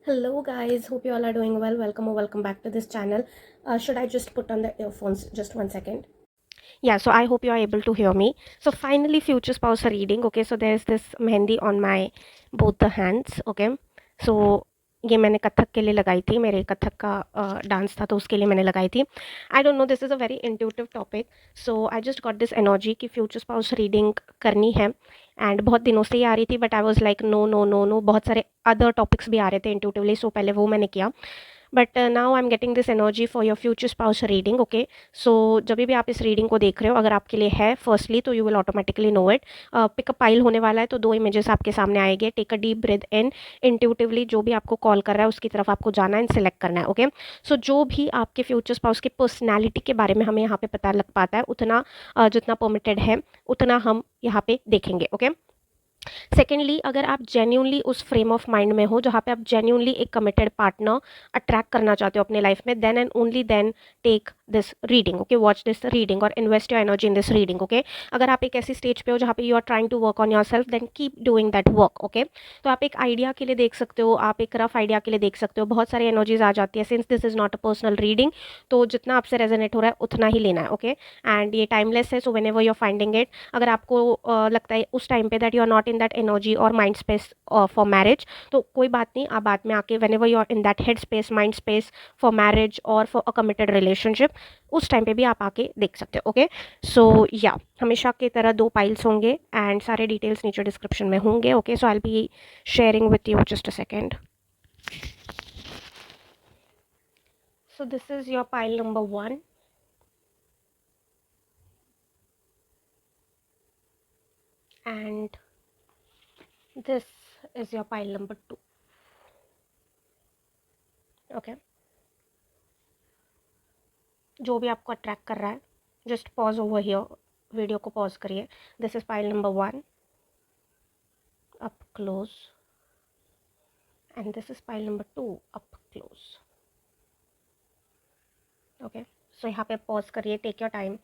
Hello guys, hope you all are doing well. Welcome or welcome back to this channel. Should I just put on the earphones just 1 second? Yeah, so I hope you are able to hear me. So finally future spouse reading. Okay, so there's this mehendi on my both the hands. Okay, so ये मैंने कथक के लिए लगाई थी, मेरे कथक का dance था तो उसके लिए मैंने लगाई थी. आई don't no, this is a very intuitive topic. So I just got this energy कि फ्यूचर स्पाउस रीडिंग करनी है. एंड बहुत दिनों से ही आ रही थी, but I was like no no no no, बहुत सारे अदर टॉपिक्स भी आ रहे थे इंट्यूटिवली, सो पहले वो मैंने किया. But now I am getting this energy for your future spouse reading. Okay, so जब भी आप इस रीडिंग को देख रहे हो, अगर आपके लिए है फर्स्टली तो you will automatically know it. Pick a pile होने वाला है तो दो इमेजेस आपके सामने आएंगे. Take a deep breath in. Intuitively जो भी आपको कॉल कर रहा है उसकी तरफ आपको जाना है, सेलेक्ट करना है. ओके, सो जो भी आपके फ्यूचर स्पाउस की पर्सनैलिटी के बारे में हमें यहाँ पे पता लग पाता है उतना जितना परमिटेड है उतना हम यहाँ पे देखेंगे. ओके, सेकेंडली, अगर आप जेन्यूनली उस फ्रेम ऑफ माइंड में हो जहाँ पे आप जेन्यूनली एक कमिटेड पार्टनर अट्रैक्ट करना चाहते हो अपने लाइफ में, then and only then take this reading. Okay, watch this reading और invest your energy in this reading. Okay, अगर आप एक ऐसी स्टेज पे हो जहाँ पे you are trying to work on yourself, then keep doing that work. Okay, तो आप एक आइडिया के लिए देख सकते हो, आप एक रफ आइडिया के लिए देख सकते हो. बहुत सारी एनर्जीज आ जाती है. Since this is not a personal reading, तो जितना आपसे रेजोनेट हो रहा है उतना ही लेना है. ओके, एंड ये टाइमलेस है, so whenever you are finding it, अगर आपको लगता है उस टाइम पे that you are not in that energy और माइंड स्पेस फॉर मैरिज, तो कोई बात नहीं, आप बाद में आके whenever you are in that head space, mind space for marriage और फॉर अ कमिटेड रिलेशनशिप, उस टाइम पे भी आप आके देख सकते हो. ओके, सो या हमेशा की तरह दो पाइल्स होंगे एंड सारे डिटेल्स नीचे डिस्क्रिप्शन में होंगे. Okay, so I will be sharing with you just a second. So this is your pile number 1, and this is your pile number 2. Okay, जो भी आपको अट्रैक्ट कर रहा है, just pause over here, video को pause करिए. This is pile number 1, up close, and this is pile number 2, up close. Okay, so यहाँ पे पॉज करिए, take your time,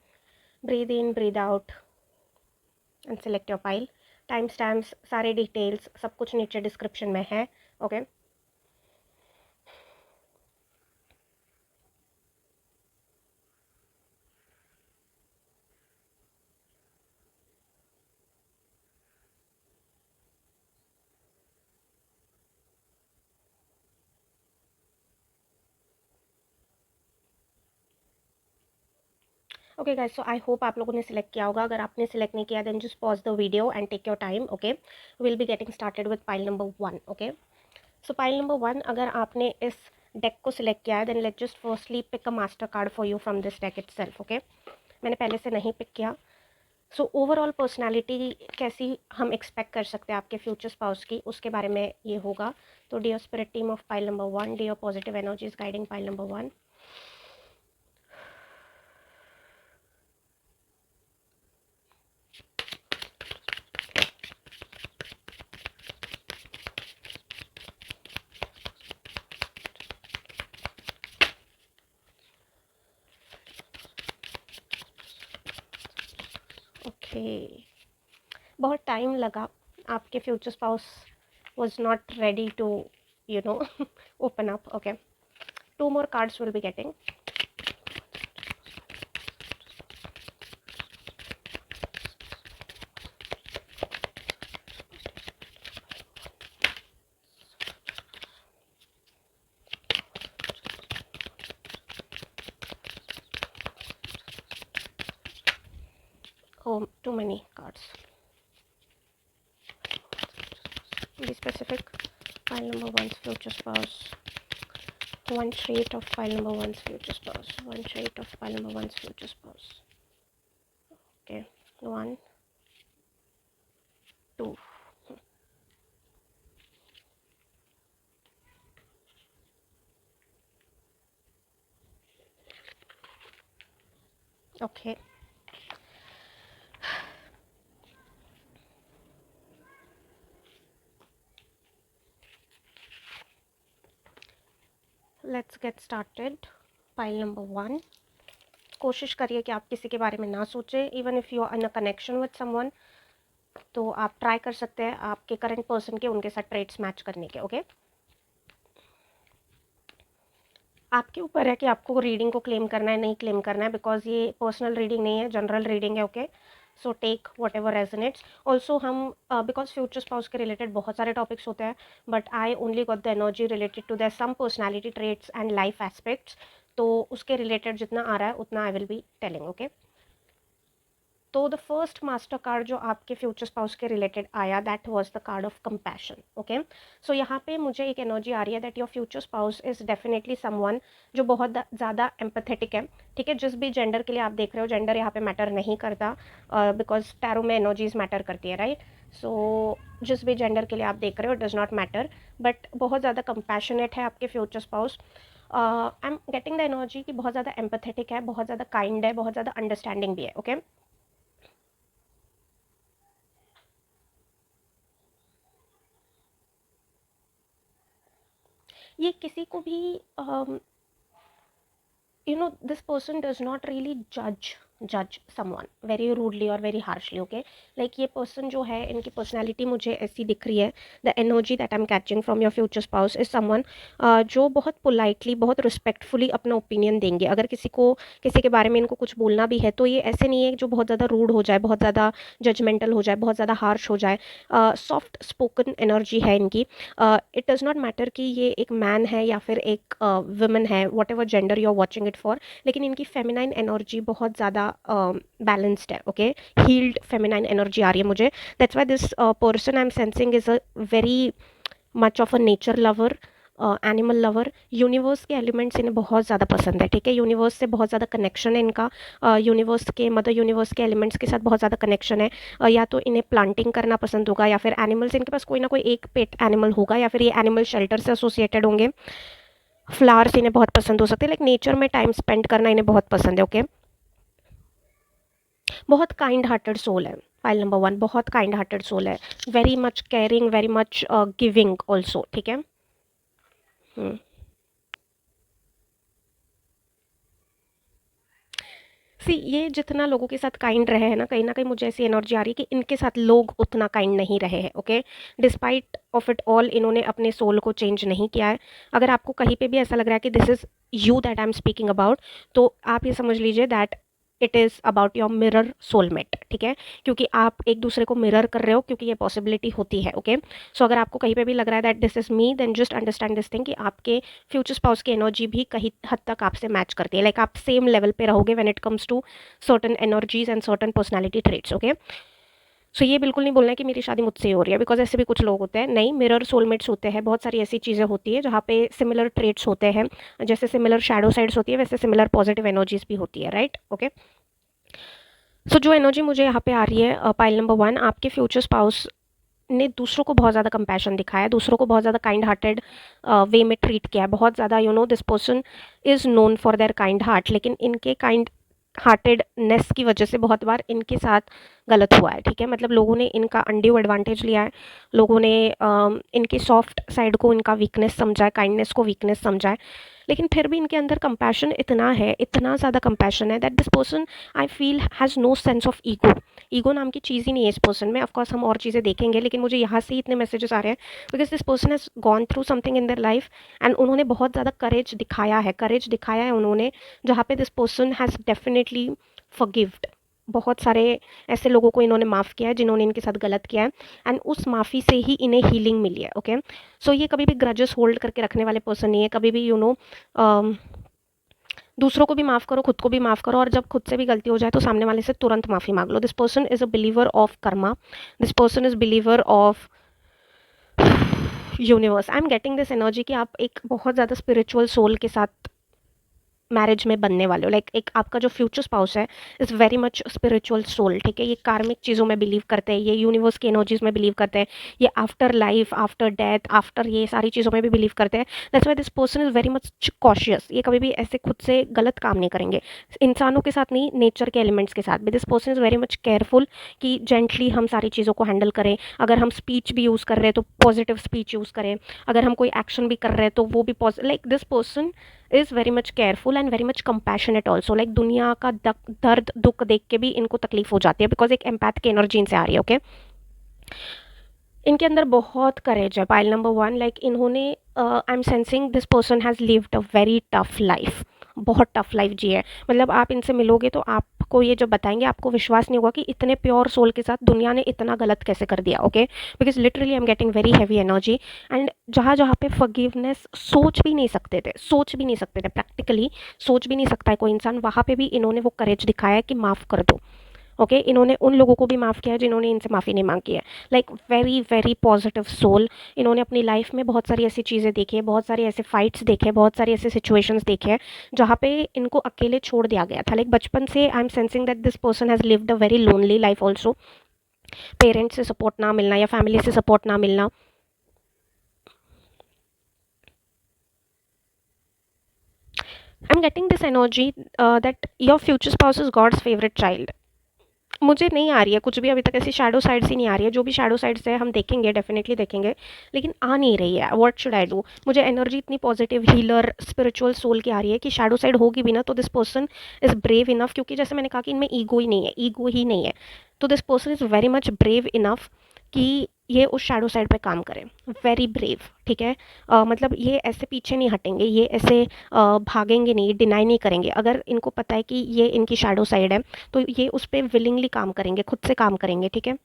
breathe in, breathe out and select your pile. Timestamps, सारे details, सब कुछ नीचे description में है. Okay, okay guys, so I hope आप लोगों ने सिलेक्ट किया होगा. अगर आपने सिलेक्ट नहीं किया then just pause the video and take your time. Okay, will be getting started with pile number 1. Okay, so pile number 1, अगर आपने इस डेक को सिलेक्ट किया है then let just firstly pick a master card for you from this deck itself. Okay, मैंने पहले से नहीं पिक किया. सो ओवरऑल पर्सनालिटी कैसी हम एक्सपेक्ट कर सकते हैं आपके फ्यूचर स्पाउस की, उसके बारे में ये होगा. तो dear spirit team of pile number 1, dear positive energies guiding pile number 1. Okay, बहुत टाइम लगा. आपके future spouse was not ready to, you know, open up. Okay, 2 more cards will be getting. Oh, too many cards. Be specific. Pile number 1's future spouse. One trait of pile number 1's future spouse. One trait of pile number 1's future spouse. Okay, 1, 2. Okay. Let's get started. Pile number 1. कोशिश करिए कि आप किसी के बारे में ना सोचें. Even if you are in a connection with someone, तो आप ट्राई कर सकते हैं आपके करंट पर्सन के उनके साथ ट्रेड्स मैच करने के. ओके, आपके ऊपर है कि आपको रीडिंग को क्लेम करना है नहीं क्लेम करना है, बिकॉज ये पर्सनल रीडिंग नहीं है, जनरल रीडिंग है। Okay, so take whatever resonates. Also हम बिकॉज फ्यूचर स्पाउस के रिलेटेड बहुत सारे टॉपिक्स होते हैं, but I only got the energy related to the some personality traits and life aspects. तो उसके रिलेटेड जितना आ रहा है उतना I will be telling. Okay, तो द फर्स्ट मास्टर कार्ड जो आपके फ्यूचर स्पाउस के रिलेटेड आया, that was the card of compassion. Okay, so यहाँ पे मुझे एक एनर्जी आ रही है that your future spouse is definitely someone जो बहुत ज़्यादा एम्पथेटिक है। ठीक है, जिस भी जेंडर के लिए आप देख रहे हो, जेंडर यहाँ पे मैटर नहीं करता, बिकॉज टैरो में एनर्जीज मैटर करती है, राइट। सो जिस भी जेंडर के लिए आप देख रहे हो, it does not matter, but बहुत ज़्यादा कंपैशनेट है आपके future spouse. I am getting the energy कि बहुत ज़्यादा एम्पथेटिक है, बहुत ज़्यादा काइंड है, बहुत ज़्यादा अंडरस्टैंडिंग भी है। ओके, ये किसी को भी this person does not really judge someone very rudely or very harshly. Okay, like ये person जो है, इनकी personality मुझे ऐसी दिख रही है, the energy that I'm catching from your future spouse is someone जो बहुत politely, बहुत respectfully अपना opinion देंगे। अगर किसी के बारे में इनको कुछ बोलना भी है तो ये ऐसे नहीं है जो बहुत ज़्यादा rude हो जाए, बहुत ज़्यादा judgmental हो जाए, बहुत ज़्यादा harsh हो जाए। soft spoken energy है इनकी। इट डज़ नॉट मैटर कि ये एक मैन है या फिर एक वुमेन है, whatever gender you are watching it for, लेकिन इनकी फेमिनाइन एनर्जी बहुत ज़्यादा बैलेंस्ड है। ओके, हील्ड फेमिनाइन एनर्जी आ रही है मुझे। That's why this person I am sensing is a very much of a nature lover, animal lover. Universe के एलिमेंट्स इन्हें बहुत ज़्यादा पसंद है। ठीक है, यूनिवर्स से बहुत ज़्यादा कनेक्शन है इनका, यूनिवर्स के मदर यूनिवर्स के एलिमेंट्स के साथ बहुत ज़्यादा कनेक्शन है। या तो इन्हें प्लांटिंग करना पसंद होगा, या फिर एनिमल्स, इनके पास कोई ना कोई एक पेट एनिमल होगा, या फिर ये एनिमल शेल्टर से एसोसिएटेड होंगे। फ्लावर्स इन्हें बहुत पसंद हो सकते हैं, लाइक नेचर में टाइम स्पेंड करना इन्हें बहुत पसंद है। ओके, बहुत काइंड हार्टेड सोल है। फाइल नंबर 1 बहुत काइंड हार्टेड सोल है, very much caring, very much giving also. ठीक है, सी ये जितना लोगों के साथ काइंड रहे हैं ना कहीं मुझे ऐसी एनर्जी आ रही है कि इनके साथ लोग उतना काइंड नहीं रहे हैं। Okay, despite of it all इन्होंने अपने सोल को चेंज नहीं किया है। अगर आपको कहीं पे भी ऐसा लग रहा है कि this is you that I am speaking about, तो आप ये समझ लीजिए that it is about your mirror soulmate. ठीक है, क्योंकि आप एक दूसरे को मिरर कर रहे हो, क्योंकि ये पॉसिबिलिटी होती है। ओके, सो अगर आपको कहीं पे भी लग रहा है that this is me, then just understand this thing कि आपके फ्यूचर स्पाउस की एनर्जी भी कहीं हद तक आपसे मैच करती है। लाइक आप सेम लेवल पे रहोगे when it comes to certain energies and certain personality traits. Okay, so ये बिल्कुल नहीं बोलना है कि मेरी शादी मुझसे ही हो रही है, बिकॉज ऐसे भी कुछ लोग होते हैं। नहीं, मिरर सोलमेट्स होते हैं, बहुत सारी ऐसी चीज़ें होती है जहाँ पे सिमिलर ट्रेट्स होते हैं। जैसे सिमिलर शैडो साइड्स होती है, वैसे सिमिलर पॉजिटिव एनर्जीज भी होती है, राइट। ओके, सो जो एनर्जी मुझे यहाँ पे आ रही है, पाइल नंबर 1, आपके फ्यूचर स्पाउस ने दूसरों को बहुत ज़्यादा कंपैशन दिखाया, दूसरों को बहुत ज़्यादा काइंड हार्टेड वे में ट्रीट किया है, बहुत ज़्यादा this person is known for their kind heart, लेकिन इनके काइंड हार्टेडनेस की वजह से बहुत बार इनके साथ गलत हुआ है। ठीक है, मतलब लोगों ने इनका अनड्यू एडवांटेज लिया है, लोगों ने इनकी सॉफ्ट साइड को इनका वीकनेस समझा है, काइंडनेस को वीकनेस समझा है, लेकिन फिर भी इनके अंदर कंपैशन इतना है, इतना ज़्यादा कंपैशन है that this person I feel has no sense of ego. Ego नाम की चीज़ ही नहीं है इस पर्सन में। ऑफकोर्स हम और चीज़ें देखेंगे, लेकिन मुझे यहाँ से ही इतने मैसेजेस आ रहे हैं because this person has gone through something in their life and उन्होंने बहुत ज़्यादा करेज दिखाया है उन्होंने, जहाँ पे दिस पर्सन हैज़ डेफिनेटली फॉरगिव्ड। बहुत सारे ऐसे लोगों को इन्होंने माफ़ किया है जिन्होंने इनके साथ गलत किया है, एंड उस माफ़ी से ही इन्हें हीलिंग मिली है। ओके, सो ये कभी भी ग्रजेस होल्ड करके रखने वाले पर्सन नहीं है, कभी भी दूसरों को भी माफ़ करो, खुद को भी माफ़ करो, और जब खुद से भी गलती हो जाए तो सामने वाले से तुरंत माफ़ी मांग लो। This person is a believer of karma, this person is believer of universe. I am getting this energy कि आप एक बहुत ज़्यादा स्पिरिचुअल सोल के साथ मैरिज में बनने वाले हो। लाइक एक आपका जो फ्यूचर स्पाउस है is very much spiritual soul. ठीक है, ये कार्मिक चीज़ों में बिलीव करते हैं, ये यूनिवर्स की एनर्जीज में बिलीव करते हैं, ये after life, after death, after ये सारी चीज़ों में भी बिलीव करते हैं। That's why this person is very much cautious. ये कभी भी ऐसे खुद से गलत काम नहीं करेंगे, इंसानों के साथ नहीं, नेचर के एलिमेंट्स के साथ भी। This person is very much careful कि जेंटली हम सारी चीज़ों को हैंडल करें। अगर हम स्पीच भी यूज़ कर रहे हैं तो पॉजिटिव स्पीच यूज़ करें, अगर हम कोई एक्शन भी कर रहे हैं तो वो भी positive. Like this person is very much careful and very much compassionate also. Like दुनिया का दर्द दुख देख के भी इनको तकलीफ हो जाती है, बिकॉज एक एम्पैथ की एनर्जी इनसे आ रही है। ओके, इनके अंदर बहुत करेज है। पाइल नंबर 1, लाइक इन्होंने आई am sensing this person has lived a very tough life, बहुत टफ लाइफ जी है। मतलब आप इनसे मिलोगे तो आपको ये जब बताएंगे आपको विश्वास नहीं होगा कि इतने प्योर सोल के साथ दुनिया ने इतना गलत कैसे कर दिया। Okay, because literally I am getting very heavy energy. And जहाँ जहाँ पे फॉरगिवनेस सोच भी नहीं सकते थे, सोच भी नहीं सकते थे, प्रैक्टिकली सोच भी नहीं सकता है कोई इंसान, वहाँ पे भी इन्होंने वो करेज दिखाया है कि माफ़ कर दो। ओके, इन्होंने उन लोगों को भी माफ़ किया है जिन्होंने इनसे माफ़ी नहीं मांगी है। Like very very positive soul. इन्होंने अपनी लाइफ में बहुत सारी ऐसी चीज़ें देखी है, बहुत सारे ऐसे फाइट्स देखे, बहुत सारी ऐसे सिचुएशंस देखे हैं जहाँ पे इनको अकेले छोड़ दिया गया था। लाइक बचपन से I am sensing that this person has lived a very lonely life also. Parents से सपोर्ट ना मिलना या फैमिली से सपोर्ट ना मिलना। I am getting this energy that your future spouse is God's favourite child. मुझे नहीं आ रही है कुछ भी अभी तक, ऐसी शैडो साइड से नहीं आ रही है। जो भी शैडो साइड्स है हम देखेंगे, डेफिनेटली देखेंगे, लेकिन आ नहीं रही है। What should I do? मुझे एनर्जी इतनी पॉजिटिव हीलर स्पिरिचुअल सोल की आ रही है कि शैडो साइड होगी भी ना तो this person is brave enough, क्योंकि जैसे मैंने कहा कि इनमें ईगो ही नहीं है, ईगो ही नहीं है। तो this person is very much brave enough कि ये उस शैडो साइड पे काम करें। वेरी ब्रेव, ठीक है। मतलब ये ऐसे पीछे नहीं हटेंगे, ये ऐसे भागेंगे नहीं, डिनाई नहीं करेंगे। अगर इनको पता है कि ये इनकी शैडो साइड है तो ये उस पर विलिंगली काम करेंगे, खुद से काम करेंगे, ठीक है।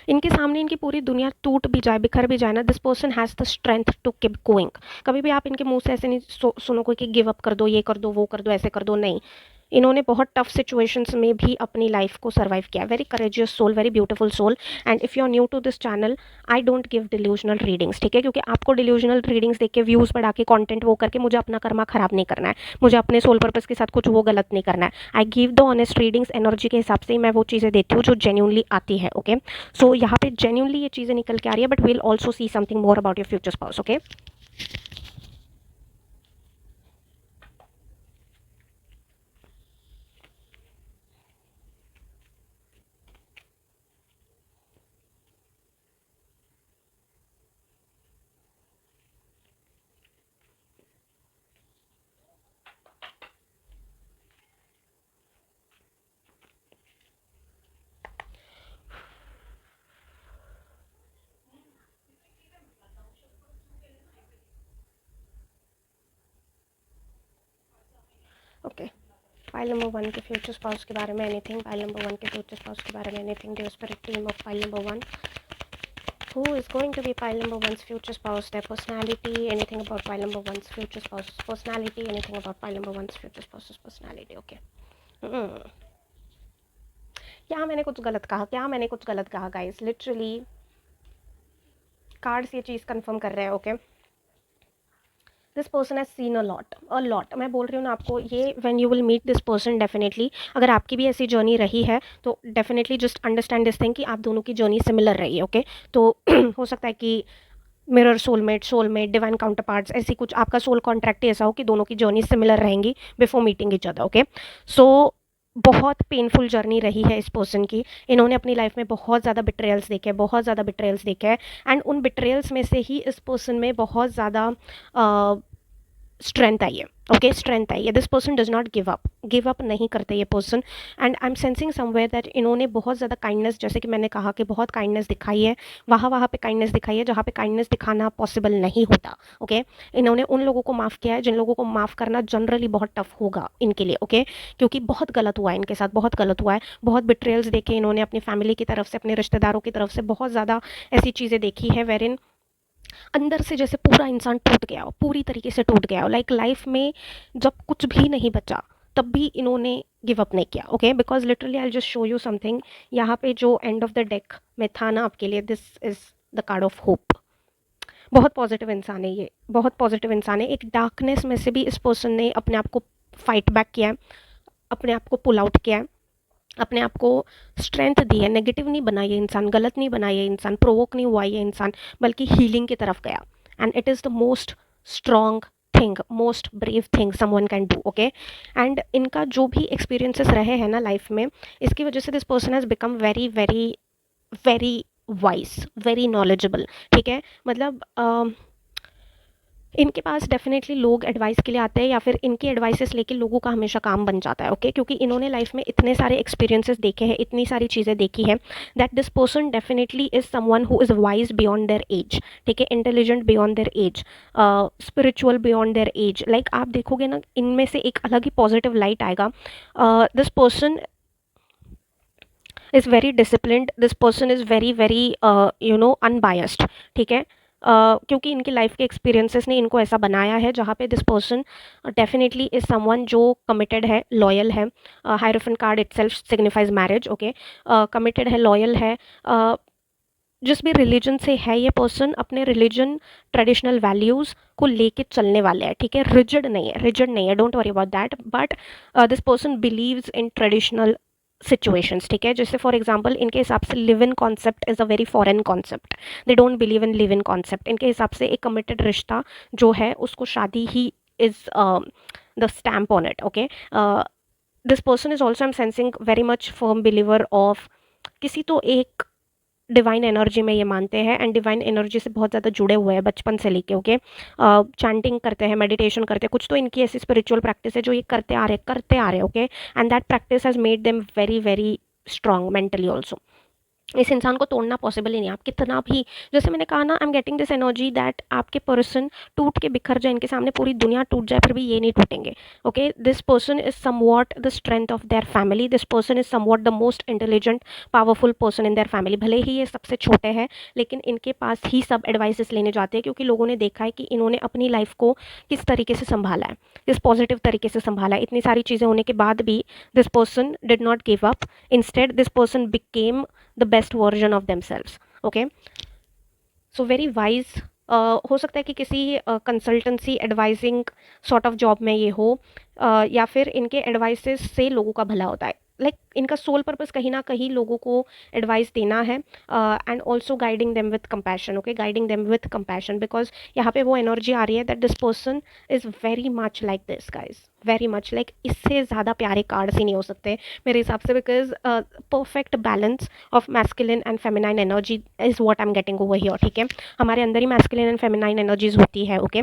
इनके सामने इनकी पूरी दुनिया टूट भी जाए, बिखर भी जाए ना, this person has the strength to keep going. कभी भी आप इनके मुंह से ऐसे नहीं सुनोगे कि गिव अप कर दो, ये कर दो, वो कर दो, ऐसे कर दो, नहीं। इन्होंने बहुत टफ सिचुएशंस में भी अपनी लाइफ को सर्वाइव किया। Very courageous soul, very beautiful soul. And if you are new to this channel, I don't give delusional readings, ठीक है, क्योंकि आपको डिल्यूजनल रीडिंग्स देख के, व्यूज़ बढ़ा के, कंटेंट वो करके मुझे अपना कर्मा खराब नहीं करना है, मुझे अपने सोल पर्पस के साथ कुछ वो गलत नहीं करना है। I give the honest readings, energy के हिसाब से ही मैं वो चीज़ें देती हूँ जो जेन्यूनली आती है। ओके, सो यहाँ पे जेन्यूनली ये चीज़ें निकल के आ रही है, but we'll also see something more about your future spouse. Okay, okay. Pile number 1 के फ्यूचर स्पाउस के बारे में एनीथिंग, फाइल नंबर 1 के फ्यूचर स्पाउस के बारे में anything, dear spirit team of pile number 1, who is going to be pile number 1's future spouse, their personality, anything about pile number 1's future spouse's personality, anything about pile number 1's future spouse's personality. Okay. क्या मैंने कुछ गलत कहा, क्या मैंने कुछ गलत कहा गाइस? लिटरली कार्ड्स ये चीज़ कंफर्म कर रहे हैं। Okay, this person has seen a lot. मैं बोल रही हूँ ना आपको, ये when you will meet this person, definitely अगर आपकी भी ऐसी जर्नी रही है तो definitely just understand this thing कि आप दोनों की जर्नी सिमिलर रही है। ओके, तो हो सकता है कि mirror soulmate divine counter parts, ऐसी कुछ आपका सोल कॉन्ट्रैक्ट ऐसा हो कि दोनों की जर्नी सिमिलर रहेंगी before meeting each other. Okay, so बहुत पेनफुल जर्नी रही है इस पर्सन की। इन्होंने अपनी लाइफ में बहुत ज़्यादा बिट्रेयल्स देखे हैं, बहुत ज़्यादा बिट्रेयल्स देखे हैं। एंड उन बिट्रेयल्स में से ही इस पर्सन में बहुत ज़्यादा स्ट्रेंथ आई है। ओके, स्ट्रेंथ आई है। This person does not give up नहीं करते ये person. And I am sensing somewhere that इन्होंने बहुत ज़्यादा काइंडनेस, जैसे कि मैंने कहा कि बहुत काइंडनेस दिखाई है, वहाँ पे काइंडनेस दिखाई है जहाँ पे काइंडनेस दिखाना पॉसिबल नहीं होता। ओके, इन्होंने उन लोगों को माफ़ किया है जिन लोगों को माफ़ करना जनरली बहुत टफ होगा इनके लिए। ओके, क्योंकि बहुत गलत हुआ है इनके साथ, बहुत गलत हुआ है। बहुत बिट्रेयल्स देखे इन्होंने अपनी फैमिली की तरफ से, अपने रिश्तेदारों की तरफ से, बहुत ज़्यादा ऐसी चीज़ें देखी है वेरिन अंदर से जैसे पूरा इंसान टूट गया हो, पूरी तरीके से टूट गया हो। लाइक लाइफ में जब कुछ भी नहीं बचा तब भी इन्होंने गिव अप नहीं किया। Okay, because literally I just show you something. यहाँ पे जो एंड ऑफ द डेक में था ना आपके लिए, this is the card of hope. बहुत पॉजिटिव इंसान है ये, बहुत पॉजिटिव इंसान है। एक डार्कनेस में से भी इस पर्सन ने अपने आप को फाइट बैक किया है, अपने आप को पुल आउट किया है, अपने आप को स्ट्रेंथ दी है। नेगेटिव नहीं बना ये इंसान, गलत नहीं बना ये इंसान, प्रोवोक नहीं हुआ ये इंसान, बल्कि हीलिंग की तरफ गया। And it is the most strong thing, most brave thing someone can do. Okay, and इनका जो भी एक्सपीरियंसेस रहे हैं ना लाइफ में, इसकी वजह से this person has become very very very wise, very knowledgeable. ठीक है, मतलब इनके पास डेफिनेटली लोग एडवाइस के लिए आते हैं या फिर इनकी एडवाइसेस लेके लोगों का हमेशा काम बन जाता है, ओके क्योंकि इन्होंने लाइफ में इतने सारे एक्सपीरियंसेस देखे हैं, इतनी सारी चीज़ें देखी है, that this person definitely is someone who is wise beyond their age, ठीक है, intelligent beyond their age, spiritual beyond their age. Like आप देखोगे ना, इनमें से एक अलग ही पॉजिटिव लाइट आएगा। This person is very disciplined, this person is very very unbiased, ठीक है। क्योंकि इनकी लाइफ के एक्सपीरियंसेस ने इनको ऐसा बनाया है जहाँ पे this person definitely is someone जो कमिटेड है, लॉयल है। Hierophant card itself signifies marriage, okay, committed है, लॉयल है। जिस भी रिलीजन से है ये पर्सन, अपने रिलीजन ट्रेडिशनल वैल्यूज़ को लेके चलने वाले हैं, ठीक है, रिजिड नहीं है, don't worry about that, but this person believes in traditional situations, ठीक है। जैसे फॉर एग्जांपल इनके हिसाब से live in concept is a very foreign concept, they don't believe in live in concept. इनके हिसाब से एक कमिटेड रिश्ता जो है उसको शादी he is the stamp on it, okay. This person is also, I am sensing, very much firm believer of किसी तो एक डिवाइन एनर्जी में ये मानते हैं, एंड डिवाइन एनर्जी से बहुत ज़्यादा जुड़े हुए हैं बचपन से लेके, ओके। चैंटिंग करते हैं, मेडिटेशन करते हैं, कुछ तो इनकी ऐसी स्पिरिचुअल प्रैक्टिस है जो ये करते आ रहे, okay, and that practice has made them very very strong mentally also. इस इंसान को तोड़ना पॉसिबल ही नहीं, आप कितना भी, जैसे मैंने कहा ना, आई am getting this energy that आपके पर्सन टूट के बिखर जाए, इनके सामने पूरी दुनिया टूट जाए, फिर भी ये नहीं टूटेंगे, okay. This person is somewhat the strength of their family, this person is somewhat the most intelligent powerful person in their family. भले ही ये सबसे छोटे हैं, लेकिन इनके पास ही सब एडवाइसेस लेने जाते हैं, क्योंकि लोगों ने देखा है कि इन्होंने अपनी लाइफ को किस तरीके से संभाला है, किस पॉजिटिव तरीके से संभाला है। इतनी सारी चीज़ें होने के बाद भी this person did not give up, instead this person became the best version of themselves, okay, so very wise। हो सकता है कि किसी consultancy advising sort of job में ये हो, या फिर इनके एडवाइसेस से लोगों का भला होता है। लाइक इनका सोल पर्पस कहीं ना कहीं लोगों को एडवाइस देना है, and also guiding them with compassion, okay, guiding them with compassion, because यहाँ पे वो एनर्जी आ रही है that this person is very much like this guys, very much like, इससे ज़्यादा प्यारे कार्ड्स ही नहीं हो सकते मेरे हिसाब से, because perfect balance of masculine and feminine energy is what I am getting over here, ठीक है। हमारे अंदर ही मैस्कुलिन एंड फेमिनाइन एनर्जीज होती है, ओके।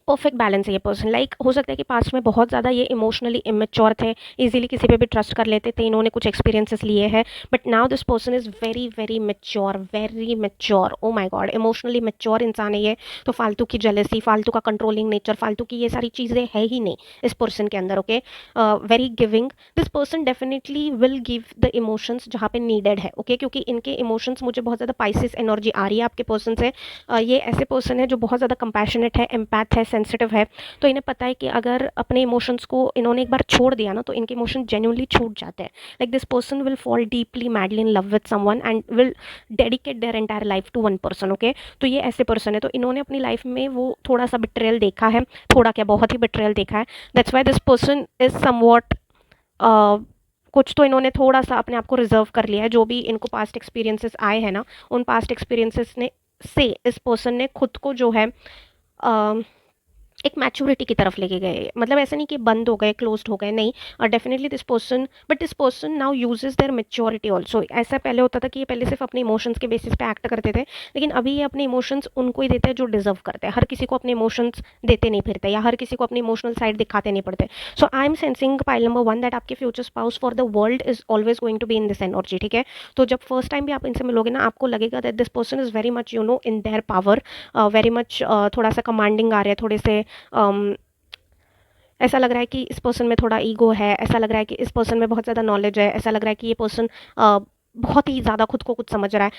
परफेक्ट बैलेंस है ये पर्सन। लाइक हो सकता है कि पास्ट में बहुत ज़्यादा ये इमोशनली इमेच्योर थे, इजीली किसी पे भी ट्रस्ट कर लेते थे, इन्होंने कुछ एक्सपीरियंसेस लिए हैं, but now this person is very very mature, oh my God, emotionally mature इंसान है ये। तो फालतू की जेलेसी, फालतू का कंट्रोलिंग नेचर, फालतू की ये सारी चीज़ें है ही नहीं इस पर्सन के अंदर, okay. Very giving, this person definitely will give the emotions जहाँ पे नीडेड है, ओके, क्योंकि इनके इमोशंस, मुझे बहुत ज़्यादा पाइसिस एनर्जी आ रही है आपके पर्सन से। ये ऐसे पर्सन है जो बहुत ज़्यादा कंपैशनेट है, एम्पैथ है, सेंसिटिव है, तो इन्हें पता है कि अगर अपने इमोशंस को इन्होंने एक बार छोड़ दिया ना, तो इनके इमोशन जेन्युइनली छूट जाते हैं। Like this person will fall deeply madly in love with someone and will dedicate their entire life to one person, okay. तो ये ऐसे पर्सन है, तो इन्होंने अपनी लाइफ में वो थोड़ा सा बिट्रेयल देखा है, थोड़ा क्या, बहुत ही बिट्रेयल देखा है। That's why this person is somewhat, कुछ तो इन्होंने थोड़ा सा अपने आप को रिजर्व कर लिया है। जो भी इनको पास्ट एक्सपीरियंसेस आए हैं ना, उन पास्ट एक्सपीरियंसेस ने से इस पर्सन ने खुद को जो है एक मैच्योरिटी की तरफ लेके गए। मतलब ऐसा नहीं कि बंद हो गए, क्लोज्ड हो गए, नहीं, definitely this person, but this person now uses their maturity also. ऐसा पहले होता था कि ये पहले सिर्फ अपने इमोशंस के बेसिस पे एक्ट करते थे, लेकिन अभी ये अपने इमोशंस उनको ही देते हैं जो डिजर्व करते हैं। हर किसी को अपने इमोशंस देते नहीं फिरते, या हर किसी को अपनी इमोशनल साइड दिखाते नहीं पड़ते। So I am sensing pile number 1 that आपके future spouse for the world is always going to be in this energy, ठीक है। तो जब फर्स्ट टाइम भी आप इनसे मिलोगे ना, आपको लगेगा that this person is very much in their power, very much थोड़ा सा कमांडिंग आ रहे हैं, थोड़े से ऐसा लग रहा है कि इस पर्सन में थोड़ा ईगो है, ऐसा लग रहा है कि इस पर्सन में बहुत ज़्यादा नॉलेज है, ऐसा लग रहा है कि ये पर्सन बहुत ही ज़्यादा खुद को कुछ समझ रहा है,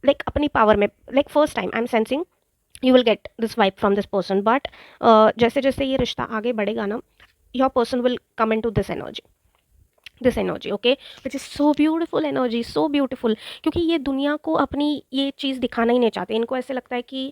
लाइक अपनी पावर में। Like first time I am sensing you will get this vibe from this person, but जैसे जैसे ये रिश्ता आगे बढ़ेगा ना, your person will come into this energy, okay, which is so beautiful energy, so beautiful. क्योंकि ये दुनिया को अपनी ये चीज़ दिखाना ही नहीं चाहते। इनको ऐसे लगता है कि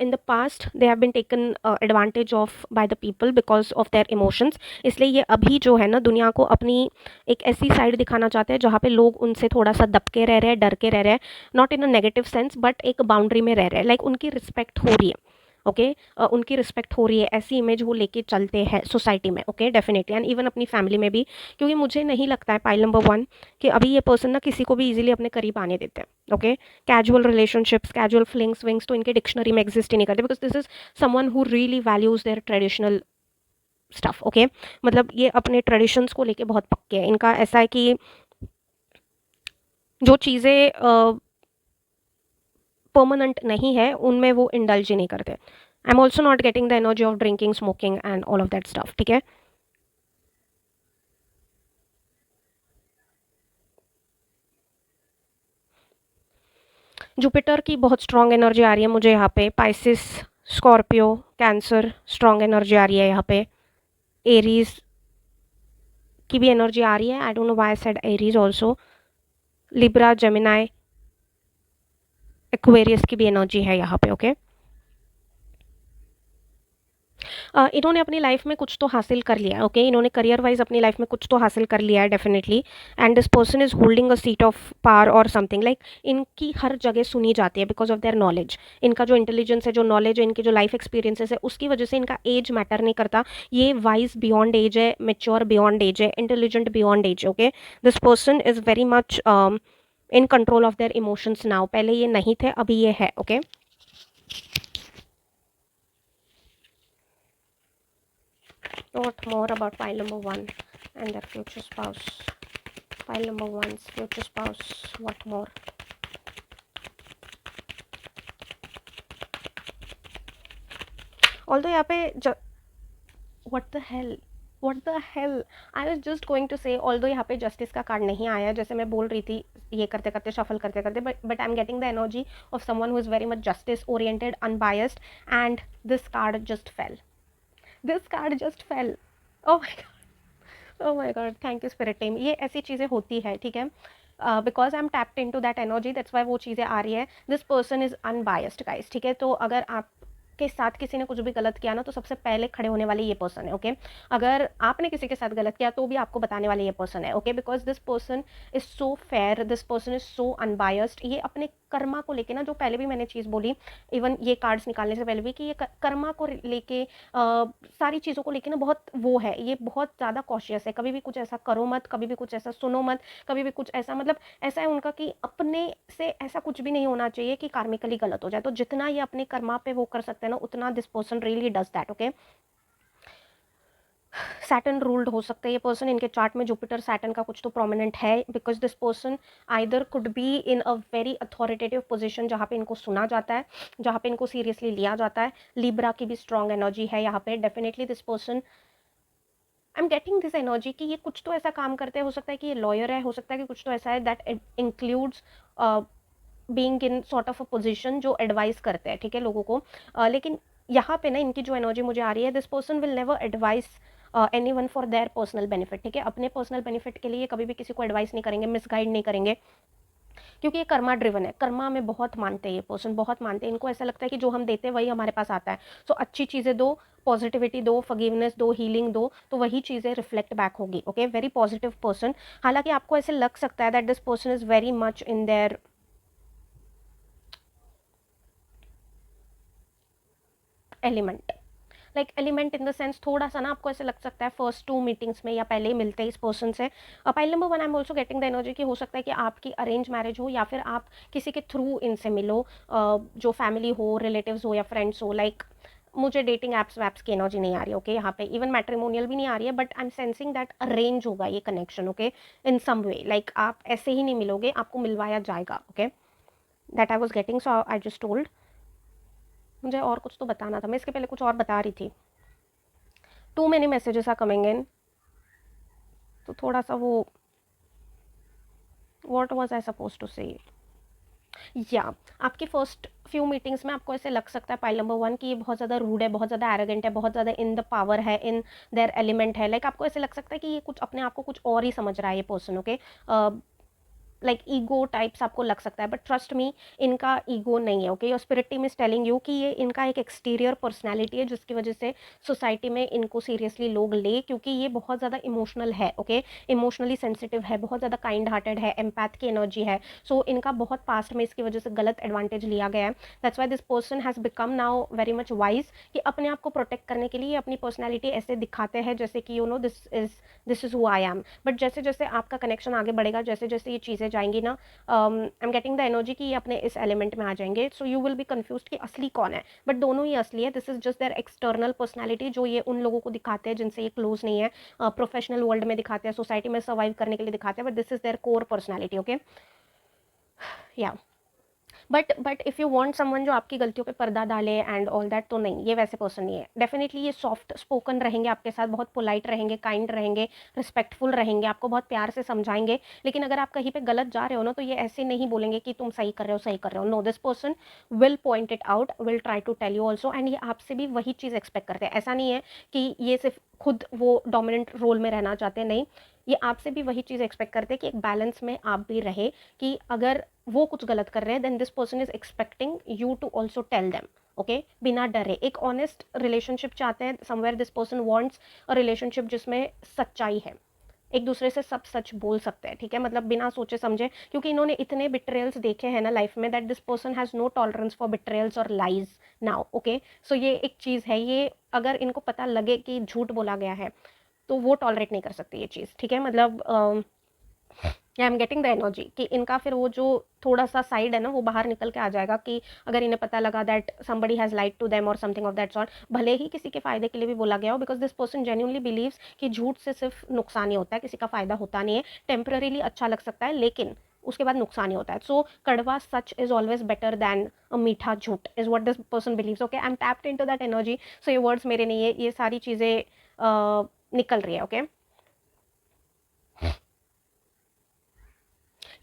in the past they have been taken advantage of by the people because of their emotions, इसलिए ये अभी जो है ना दुनिया को अपनी एक ऐसी साइड दिखाना चाहते हैं जहाँ पे लोग उनसे थोड़ा सा दबके रह रहे हैं, डर के रह रहे हैं, not in a negative sense but एक बाउंड्री में रह रहे हैं, लाइक उनकी रिस्पेक्ट हो रही है, ओके उनकी रिस्पेक्ट हो रही है, ऐसी इमेज वो लेके चलते हैं सोसाइटी में, ओके डेफिनेटली, एंड इवन अपनी फैमिली में भी, क्योंकि मुझे नहीं लगता है पाइल नंबर 1 कि अभी ये पर्सन ना किसी को भी इजीली अपने करीब आने देते हैं, okay. Casual relationships, casual flings wings तो इनके डिक्शनरी में एग्जिस्ट ही नहीं करते, because this is someone who really values there traditional stuff, okay. मतलब ये अपने ट्रेडिशंस को लेके बहुत पक्के हैं। इनका ऐसा है कि जो चीज़ें परमानेंट नहीं है उनमें वो इंडल्ज ही नहीं करते। I am also not getting the energy of drinking, smoking and all of that stuff, ठीक है। जुपिटर की बहुत स्ट्रॉन्ग एनर्जी आ रही है मुझे यहाँ पे। Pisces, Scorpio, cancer, strong energy आ रही है यहाँ पे। एरीज की भी एनर्जी आ रही है। I don't know why I said Aries also. Libra, Gemini, Aquarius की भी एनर्जी है यहाँ पे, ओके। इन्होंने अपनी लाइफ में कुछ तो हासिल कर लिया है, ओके। इन्होंने करियर वाइज अपनी लाइफ में कुछ तो हासिल कर लिया है definitely, and this person is holding a seat of power और समथिंग, लाइक इनकी हर जगह सुनी जाती है बिकॉज ऑफ देयर नॉलेज। इनका जो इंटेलिजेंस है, जो नॉलेज है, इनकी जो लाइफ एक्सपीरियंसेस है, उसकी वजह से इनका एज मैटर नहीं करता। ये वाइज बियॉन्ड एज है, मेच्योर बियॉन्ड एज है, intelligent beyond age, okay. This person is very much in control of their emotions now. पहले ये नहीं थे, अभी ये है, okay. What more about pile number 1 and their future spouse? Pile number 1's future spouse. What more? Although यहाँ पे what the hell? What the hell? I was just going to say, although यहाँ पे justice का card नहीं आया, जैसे मैं बोल रही थी ये करते करते, शफल करते करते, but I'm getting the energy of someone who is very much justice oriented, unbiased, and this card just fell. This card just fell. Oh my god. Oh my god, thank you spirit team. ये ऐसी चीज़ें होती है, ठीक है, because I am tapped into that energy, that's why वो चीज़ें आ रही है। This person is unbiased guys, ठीक है। तो अगर आप के साथ किसी ने कुछ भी गलत किया ना, तो सबसे पहले खड़े होने वाले ये पर्सन है, ओके। अगर आपने किसी के साथ गलत किया तो भी आपको बताने वाले ये पर्सन है, okay, because this person is so fair, this person is so unbiased. ये अपने कर्मा को लेके ना, जो पहले भी मैंने चीज़ बोली, इवन ये कार्ड्स निकालने से पहले भी, कि ये कर्मा को लेके सारी चीज़ों को लेके ना बहुत वो है, ये बहुत ज़्यादा कॉशियस है। कभी भी कुछ ऐसा करो मत, कभी भी कुछ ऐसा सुनो मत, कभी भी कुछ ऐसा, मतलब ऐसा है उनका कि अपने से ऐसा कुछ भी नहीं होना चाहिए कि कार्मिकली गलत हो जाए। तो जितना ये अपने कर्मा पे वो कर सकते हैं ना, उतना this person really does that, okay. Saturn ruled हो सकता है ये पर्सन। इनके चार्ट में जुपिटर सैटर्न का कुछ तो प्रोमिनेंट है, because this person either could be in a very authoritative position, जहाँ पे इनको सुना जाता है, जहाँ पे इनको सीरियसली लिया जाता है। लिब्रा की भी स्ट्रॉन्ग एनर्जी है यहाँ पे। Definitely this person, I am getting this energy कि ये कुछ तो ऐसा काम करते हैं, हो सकता है कि ये लॉयर है, हो सकता है कि कुछ तो ऐसा है that includes being in sort of a position, जो एडवाइस करते हैं, ठीक है, लोगों को। लेकिन यहाँ पे ना इनकी जो एनर्जी मुझे आ रही है, this person will never advice any one for their personal benefit, ठीक है। अपने पर्सनल बेनिफिट के लिए कभी भी किसी को एडवाइस नहीं करेंगे, मिसगाइड नहीं करेंगे, क्योंकि ये कर्मा ड्रिवन है। कर्मा में बहुत मानते हैं ये पर्सन, बहुत मानते हैं। इनको ऐसा लगता है कि जो हम देते हैं वही हमारे पास आता है। सो अच्छी चीज़ें दो, पॉजिटिविटी दो, फॉरगिवनेस दो, हीलिंग दो, तो वही चीज़ें रिफ्लेक्ट बैक होगी, ओके। Very positive person. हालांकि आपको ऐसे लग सकता है that this person is very much in their element, like element in the sense, थोड़ा सा ना आपको ऐसे लग सकता है फर्स्ट 2 मीटिंग्स में या पहले ही मिलते हैं इस पर्सन से। Pile number 1, I am also getting the energy कि हो सकता है कि आपकी अरेंज मैरिज हो, या फिर आप किसी के थ्रू इनसे मिलो, जो फैमिली हो, रिलेटिव्स हो या फ्रेंड्स हो। लाइक मुझे डेटिंग ऐप्स वैप्स की एनर्जी नहीं आ रही, ओके। यहाँ पे इवन मैट्रिमोनियल भी नहीं आ रही है, but I am sensing that arrange होगा ये कनेक्शन, ओके, इन सम वे। लाइक आप ऐसे ही नहीं मिलोगे, आपको मिलवाया जाएगा, okay. That I was getting, so I just told. मुझे और कुछ तो बताना था, मैं इसके पहले कुछ और बता रही थी। Too many messages are coming in, तो थोड़ा सा वो, what was I suppose to say, या आपके फर्स्ट फ्यू मीटिंग्स में आपको ऐसे लग सकता है पाइल नंबर 1 कि ये बहुत ज़्यादा रूड है, बहुत ज़्यादा एरोगेंट है, बहुत ज़्यादा इन द पावर है, इन देयर एलिमेंट है। लाइक आपको ऐसे लग सकता है कि ये कुछ अपने आप को कुछ और ही समझ रहा है ये person, okay. Like ego types आपको लग सकता है, बट ट्रस्ट मी इनका ईगो नहीं है, okay. Your spirit team is telling you कि ये इनका एक एक्सटीरियर पर्सनैलिटी है जिसकी वजह से सोसाइटी में इनको सीरियसली लोग ले, क्योंकि ये बहुत ज़्यादा इमोशनल है, ओके। इमोशनली सेंसिटिव है, बहुत ज़्यादा काइंड हार्टेड है, एम्पैथ की एनर्जी है। सो इनका बहुत पास्ट में इसकी वजह से गलत एडवांटेज लिया गया है। That's why this person has become now very much wise कि अपने आप को प्रोटेक्ट करने के लिए अपनी पर्सनैलिटी ऐसे दिखाते हैं जैसे कि you know this is who I am. But जैसे जैसे आपका कनेक्शन आगे बढ़ेगा, जैसे जैसे ये चीज़ें जाएंगी ना, आई एम गेटिंग द एनर्जी कि ये अपने इस एलिमेंट में आ जाएंगे। सो यू विल बी कन्फ्यूज कि असली कौन है, बट दोनों ही असली है। This is just their external personality जो ये उन लोगों को दिखाते हैं जिनसे ये क्लोज नहीं है, प्रोफेशनल वर्ल्ड में दिखाते हैं, सोसाइटी में सर्वाइव करने के लिए दिखाते हैं, but this is their core personality, okay. Yeah but if you want someone जो आपकी गलतियों पे पर्दा डाले एंड ऑल दैट, तो नहीं, ये वैसे पर्सन नहीं है। डेफिनेटली ये सॉफ्ट स्पोकन रहेंगे आपके साथ, बहुत पोलाइट रहेंगे, काइंड रहेंगे, रिस्पेक्टफुल रहेंगे, आपको बहुत प्यार से समझाएंगे। लेकिन अगर आप कहीं पे गलत जा रहे हो ना, तो ये ऐसे नहीं बोलेंगे कि तुम सही कर रहे हो, सही कर रहे हो। No, this person will point it out, will try to tell you also, and ये आपसे भी वही चीज़ एक्सपेक्ट करते हैं। ऐसा नहीं है कि ये सिर्फ खुद वो डोमिनेंट रोल में रहना चाहते हैं, नहीं, ये आपसे भी वही चीज़ एक्सपेक्ट करते हैं कि एक बैलेंस में आप भी रहे, कि अगर वो कुछ गलत कर रहे हैं, then this person is expecting you to also tell them, okay, बिना डरे। एक ऑनेस्ट रिलेशनशिप चाहते हैं, somewhere this person wants a relationship जिसमें सच्चाई है, एक दूसरे से सब सच बोल सकते हैं, ठीक है, मतलब बिना सोचे समझे, क्योंकि इन्होंने इतने बिट्रेयल्स देखे हैं ना लाइफ में, that this person has no tolerance for betrayals और लाइज नाउ, ओके। सो ये एक चीज़ है, ये अगर इनको पता लगे कि झूठ बोला गया है तो वो टॉलरेट नहीं कर सकते ये चीज़, ठीक है। मतलब आई एम गेटिंग द एनर्जी कि इनका फिर वो जो थोड़ा सा साइड है ना, वो बाहर निकल के आ जाएगा कि अगर इन्हें पता लगा that somebody has lied to them और समथिंग ऑफ दैट सॉर्ट, भले ही किसी के फायदे के लिए भी बोला गया हो, because this person genuinely believes कि झूठ से सिर्फ नुकसान ही होता है, किसी का फायदा होता नहीं है। टेम्पररीली अच्छा लग सकता है, लेकिन उसके बाद नुकसान ही होता है। सो कड़वा सच is always better than a मीठा झूठ, is what this person believes, okay. I am tapped into that energy. So ये वर्ड्स मेरे नहीं है, ये सारी चीज़ें निकल रही है, ओके।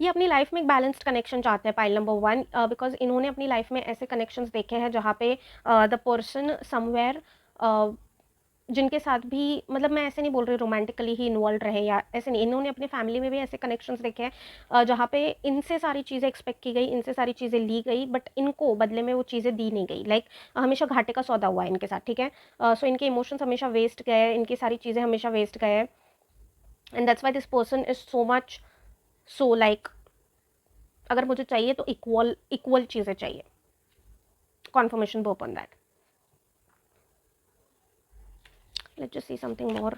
ये अपनी लाइफ में एक बैलेंस्ड कनेक्शन चाहते हैं, पाइल नंबर 1, बिकॉज इन्होंने अपनी लाइफ में ऐसे कनेक्शंस देखे हैं जहाँ पे द पर्सन समवेयर जिनके साथ भी, मतलब मैं ऐसे नहीं बोल रही रोमांटिकली ही इन्वॉल्व रहे या ऐसे नहीं, इन्होंने अपने फैमिली में भी ऐसे कनेक्शंस देखे हैं जहाँ पे इनसे सारी चीज़ें एक्सपेक्ट की गई, इनसे सारी चीज़ें ली गई, बट इनको बदले में वो चीज़ें दी नहीं गई। लाइक हमेशा घाटे का सौदा हुआ है इनके साथ, ठीक है। सो इनके इमोशंस हमेशा वेस्ट गए, इनकी सारी चीज़ें हमेशा वेस्ट गए, and that's why this person is so much so like, अगर मुझे चाहिए तो इक्वल इक्वल चीज़ें चाहिए। Conformation work on that. Let's just C something more.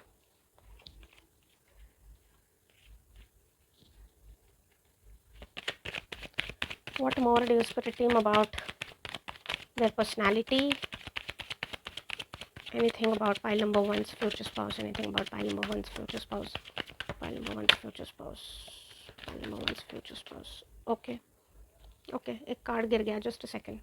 What more do you spirit team about their personality? Anything about pile number 1's future spouse? Anything about pile number 1's future spouse? Pile number 1's future spouse. Pile number 1's future spouse. Okay. Okay. एक card गिर गया. Just a second.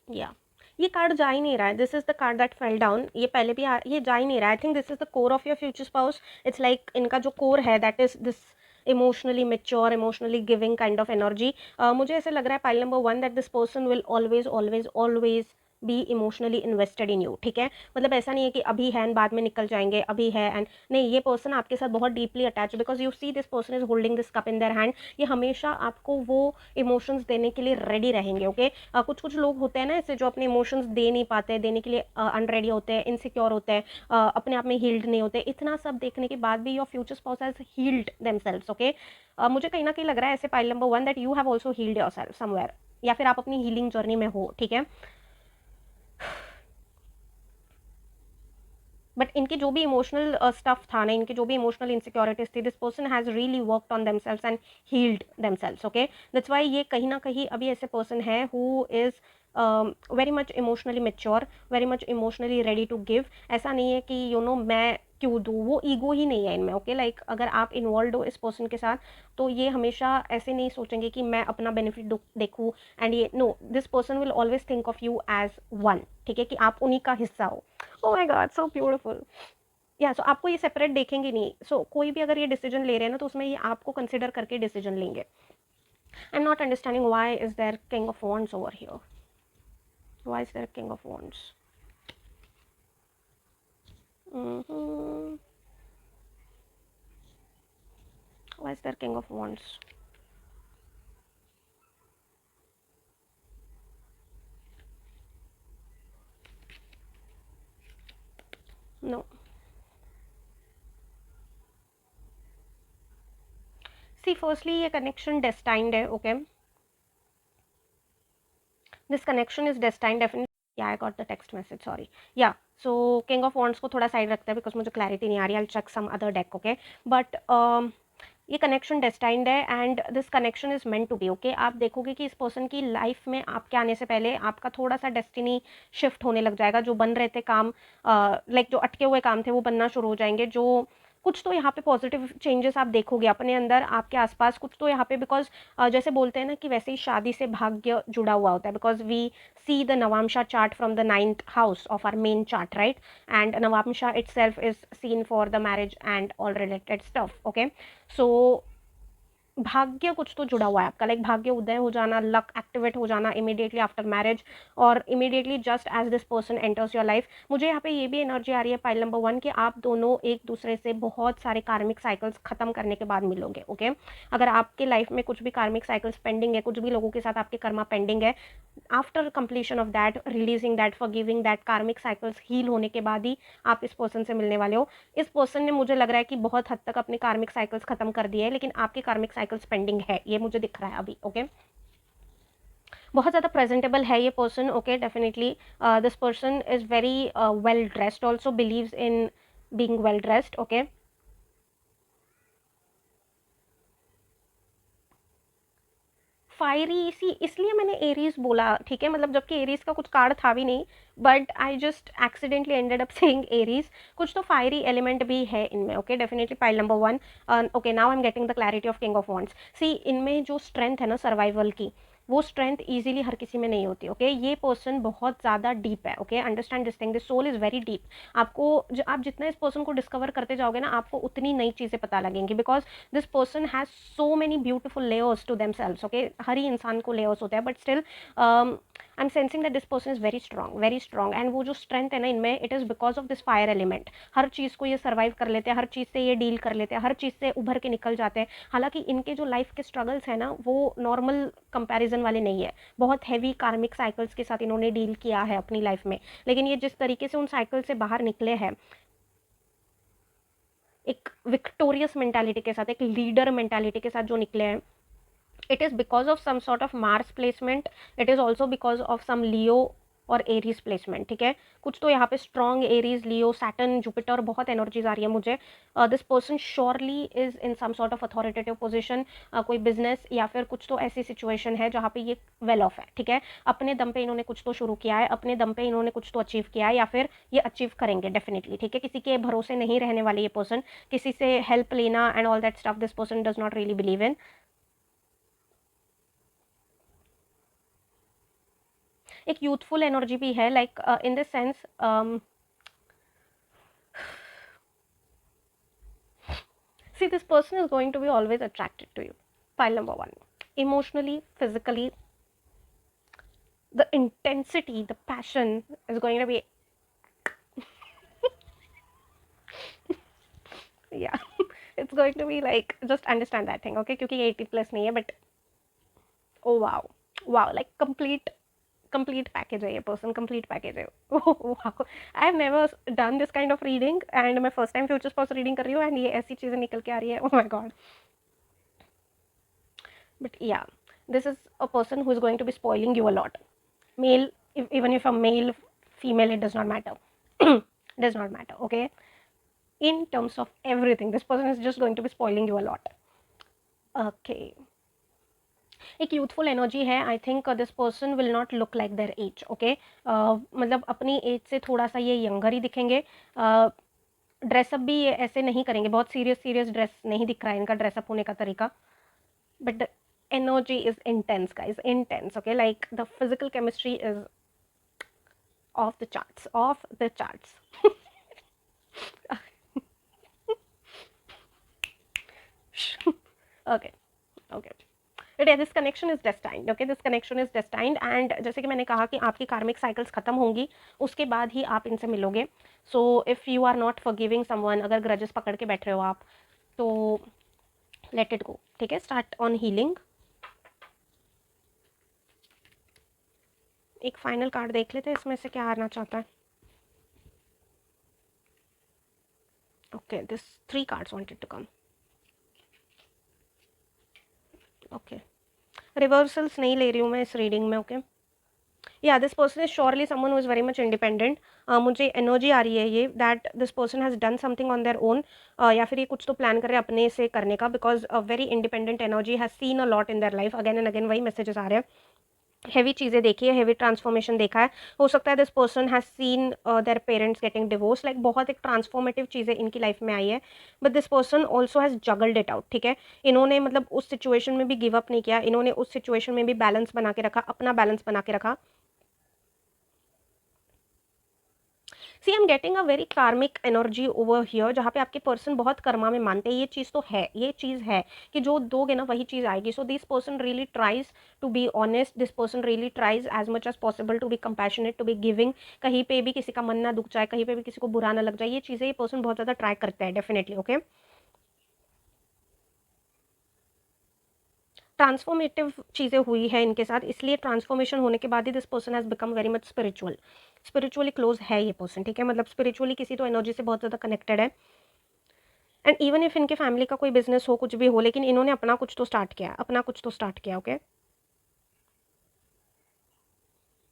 Yeah. ये card जा ही नहीं रहा है. This is the card that fell down. ये पहले भी ये जा ही नहीं रहा है. I think this is the core of your future spouse. It's like इनका जो कोर है that is this emotionally mature, emotionally giving kind of energy. मुझे ऐसे लग रहा है pile number 1 that this person will always always always be emotionally invested in you, ठीक है। मतलब ऐसा नहीं है कि अभी है एंड बाद में निकल जाएंगे, अभी है एंड नहीं, ये पर्सन आपके साथ बहुत deeply attach, because you see this person is holding this cup in their hand. ये हमेशा आपको वो इमोशंस देने के लिए रेडी रहेंगे, ओके. कुछ कुछ लोग होते हैं ना ऐसे जो अपने इमोशंस दे नहीं पाते, देने के लिए अनरेडी होते हैं, इनसिक्योर होते हैं, अपने आप में हील्ड नहीं होते. इतना सब देखने के बाद भी your future spouse has healed themselves, okay. मुझे कहीं ना कहीं लग रहा है ऐसे pile number 1 that you have also healed yourself somewhere, या फिर आप अपनी हीलिंग जर्नी में हो, ठीक है. बट इनकी जो भी इमोशनल स्टफ था ना, इनकी जो भी इमोशनल इनसिक्योरिटीज थी, this person has really worked on themselves and healed themselves, okay. That's why ये कहीं ना कहीं अभी ऐसे पर्सन है who is very much emotionally mature, very much emotionally ready to give. ऐसा नहीं है कि यू नो मैं क्यों दूँ, वो ईगो ही नहीं है इनमें, ओके. लाइक अगर आप इन्वॉल्व हो इस पर्सन के साथ, तो ये हमेशा ऐसे नहीं सोचेंगे कि मैं अपना बेनिफिट देखूँ एंड ये, no, this person will always think of you as one, ठीक है, कि आप उन्हीं का हिस्सा हो. Oh my God, so beautiful. या सो आपको ये सेपरेट देखेंगे नहीं. सो कोई भी अगर ये डिसीजन ले रहे हैं ना, तो उसमें ये आपको कंसिडर करके डिसीजन लेंगे. I am not understanding why is there king of wands over here. Why is there king of wands? Why is there King of Wands? No. See, firstly, ये connection destined है, okay? This connection is destined, definitely. Yeah, I got the text message, sorry. Yeah, so King of Wands को थोड़ा side रखते हैं because मुझे clarity नहीं आ रही. I'll check some other deck, okay? But ये कनेक्शन डेस्टाइंड है and this connection is meant to be, okay? आप देखोगे कि इस पर्सन की लाइफ में आपके आने से पहले आपका थोड़ा सा डेस्टिनी शिफ्ट होने लग जाएगा. जो बन रहे थे काम, लाइक जो अटके हुए काम थे वो बनना शुरू हो जाएंगे. जो कुछ तो यहाँ पे पॉजिटिव चेंजेस आप देखोगे अपने अंदर, आपके आसपास कुछ तो यहाँ पे, बिकॉज जैसे बोलते हैं ना कि वैसे ही शादी से भाग्य जुड़ा हुआ होता है. Because we see the Navamsa chart from the 9th house of our main chart, right? And Navamsa itself is seen for the marriage and all related stuff, okay? So भाग्य कुछ तो जुड़ा हुआ है आपका, लाइक भाग्य उदय हो जाना, लक एक्टिवेट हो जाना इमीडिएटली आफ्टर मैरिज और immediately just as this person enters your life. मुझे यहाँ पे ये भी एनर्जी आ रही है पाइल नंबर 1 कि आप दोनों एक दूसरे से बहुत सारे कार्मिक साइकिल्स खत्म करने के बाद मिलोगे, ओके? अगर आपके लाइफ में कुछ भी कार्मिक साइकिल्स पेंडिंग है, कुछ भी लोगों के साथ आपके कर्मा पेंडिंग है, after completion of that, releasing that, forgiving that, कार्मिक साइकिल्स हील होने के बाद ही आप इस पर्सन से मिलने वाले हो. इस पर्सन ने, मुझे लग रहा है कि बहुत हद तक अपने कार्मिक साइकिल्स खत्म कर दिए हैं, लेकिन आपके कार्मिक साइकिल्स पेंडिंग है, ये मुझे दिख रहा है अभी, ओके? बहुत ज़्यादा प्रेजेंटेबल है ये person, okay? Definitely this person is very well dressed, also believes in being well dressed, okay? Fiery see इसलिए मैंने एरीज बोला, ठीक है? मतलब जबकि एरीज का कुछ कार्ड था भी नहीं, but I just accidentally ended up saying Aries. कुछ तो फायरी एलिमेंट भी है इनमें, okay? Definitely pile number 1. Okay, now I am getting the clarity of king of wands. See, इनमें जो स्ट्रेंथ है ना सर्वाइवल की, वो स्ट्रेंथ इजीली हर किसी में नहीं होती, ओके? ये पर्सन बहुत ज़्यादा डीप है, okay? Understand this thing, this soul is very deep. आपको आप जितना इस पर्सन को डिस्कवर करते जाओगे ना, आपको उतनी नई चीज़ें पता लगेंगी. Because this person has so many beautiful layers to themselves, okay? हर ही इंसान को लेयर्स होता है, but still I am sensing that this person is very strong. And वो जो स्ट्रेंथ है ना इनमें, it is because of this fire element. हर चीज़ को ये सर्वाइव कर लेते हैं, हर चीज़ से ये डील कर लेते हैं, हर चीज़ से उभर के निकल जाते हैं. हालांकि इनके जो लाइफ के स्ट्रगल्स हैं ना, वो नॉर्मल कंपैरिजन वाले नहीं है. बहुत हैवी कार्मिक साइकिल्स के साथ इन्होंने डील किया है अपनी लाइफ में, लेकिन ये जिस तरीके से उन साइकिल से बाहर निकले हैं, एक विक्टोरियस मेंटालिटी के साथ, एक लीडर मेंटालिटी के साथ जो निकले हैं, it is because of some sort of Mars placement, it is also because of some Leo और एरीज प्लेसमेंट, ठीक है? कुछ तो यहाँ पे strong Aries, Leo, Saturn, Jupiter, बहुत एनर्जीज आ रही है मुझे. This person surely is in some sort of authoritative position, कोई बिजनेस या फिर कुछ तो ऐसी सिचुएशन है जहाँ पे ये वेल ऑफ है, ठीक है? अपने दम पे इन्होंने कुछ तो शुरू किया है, अपने दम पे इन्होंने कुछ तो अचीव किया है, या फिर ये अचीव करेंगे डेफिनेटली, ठीक है? किसी के भरोसे नहीं रहने वाले ये पर्सन. किसी से हेल्प लेना and all that stuff this person does not really believe in. एक यूथफुल एनर्जी भी है, like in this sense, see, this person is going to be always attracted to you. Pile number 1, emotionally, physically, the intensity, the passion is going to be yeah, it's going to be like, just understand that thing, okay? क्योंकि 80 plus नहीं है, but oh wow, like complete package है ये person, complete package है. Oh wow, I have never done this kind of reading and मैं first time future spouse reading कर रही हूँ and ये ऐसी चीज़ें निकल के आ रही है. Oh my god. But yeah, this is a person who is going to be spoiling you a lot. Male, even if a male, female, it does not matter. Does not matter, okay? In terms of everything, this person is just going to be spoiling you a lot. Okay. एक youthful energy है. I think this person will not look like their age, okay? मतलब अपनी as से थोड़ा सा ये younger ही दिखेंगे. Dress up भी ये ऐसे नहीं करेंगे, बहुत सीरियस ड्रेस नहीं दिख रहा है इनका ड्रेसअप होने का तरीका. But the energy is intense, guys, intense, okay? Like the physical chemistry is off the charts, okay. But yeah, this connection is destined, okay? This connection is destined and जैसे कि मैंने कहा कि आपकी कार्मिक साइकिल्स खत्म होंगी, उसके बाद ही आप इनसे मिलोगे. So if you are not forgiving someone, अगर ग्रजेस पकड़ के बैठ रहे हो आप, तो लेट इट गो, ठीक है, स्टार्ट ऑन हीलिंग। एक फाइनल कार्ड देख लेते हैं इसमें से क्या आना चाहता है। Okay, this 3 cards wanted to come. Okay, reversals नहीं ले रही हूँ मैं इस रीडिंग में। Okay, yeah this person is surely someone who is very much independent. मुझे एनर्जी आ रही है ये that this person has done something on their own, या फिर ये कुछ तो प्लान कर रहे हैं अपने से करने का, because a very independent energy has seen a lot in their life. Again and again वही मैसेजेस आ रहे हैं, हेवी चीज़ें देखी है, हेवी ट्रांसफॉर्मेशन देखा है। हो सकता है this person has seen their parents getting divorce, like बहुत एक ट्रांसफॉर्मेटिव चीज़ें इनकी लाइफ में आई है, but this person also has juggled it out, ठीक है। इन्होंने मतलब उस सिचुएशन में भी गिव अप नहीं किया, इन्होंने उस सिचुएशन में भी बैलेंस बना के रखा, अपना बैलेंस बना के रखा। See I am getting a very karmic energy over here, जहाँ पे आपके पर्सन बहुत कर्मा में मानते हैं। ये चीज़ तो है, ये चीज़ है कि जो दोगे ना वही चीज़ आएगी। So this person really tries to be honest, this person really tries as much as possible to be compassionate, to be giving. कहीं पे भी किसी का मन ना दुख जाए, कहीं पे भी किसी को बुरा ना लग जाए, ये चीज़ें ये पर्सन बहुत ज़्यादा ट्राई करते हैं डेफिनेटली। ओके, ट्रांसफॉर्मेटिव चीज़ें हुई है इनके साथ, इसलिए ट्रांसफॉर्मेशन होने के बाद ही this person has become very much spiritual, spiritually close है ये पर्सन, ठीक है। मतलब स्पिरिचुअली किसी तो एनर्जी से बहुत ज़्यादा कनेक्टेड है। एंड इवन इफ इनके फैमिली का कोई बिजनेस हो, कुछ भी हो, लेकिन इन्होंने अपना कुछ तो स्टार्ट किया, अपना कुछ तो स्टार्ट किया। ओके,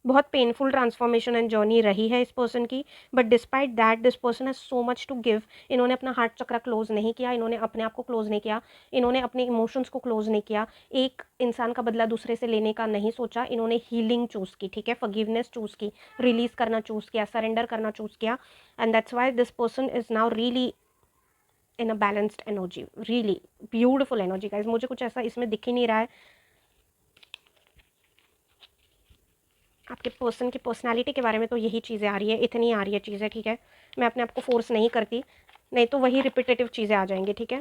बहुत पेनफुल ट्रांसफॉर्मेशन एंड जर्नी रही है इस पर्सन की, but despite that this person has so much to give. इन्होंने अपना हार्ट चक्रा क्लोज नहीं किया, इन्होंने अपने आप को क्लोज नहीं किया, इन्होंने अपने इमोशंस को क्लोज नहीं किया, एक इंसान का बदला दूसरे से लेने का नहीं सोचा, इन्होंने हीलिंग चूज़ की, ठीक है, फॉरगिवनेस चूज़ की, रिलीज करना चूज़ किया, सरेंडर करना चूज़ किया। And that's why this person is now really in a balanced energy, really beautiful energy guys. मुझे कुछ ऐसा इसमें दिख ही नहीं रहा है। आपके पर्सन की पर्सनालिटी के बारे में तो यही चीज़ें आ रही है, इतनी आ रही है चीज़ें, ठीक है। मैं अपने आप को फोर्स नहीं करती, नहीं तो वही रिपीटेटिव चीज़ें आ जाएंगी, ठीक है।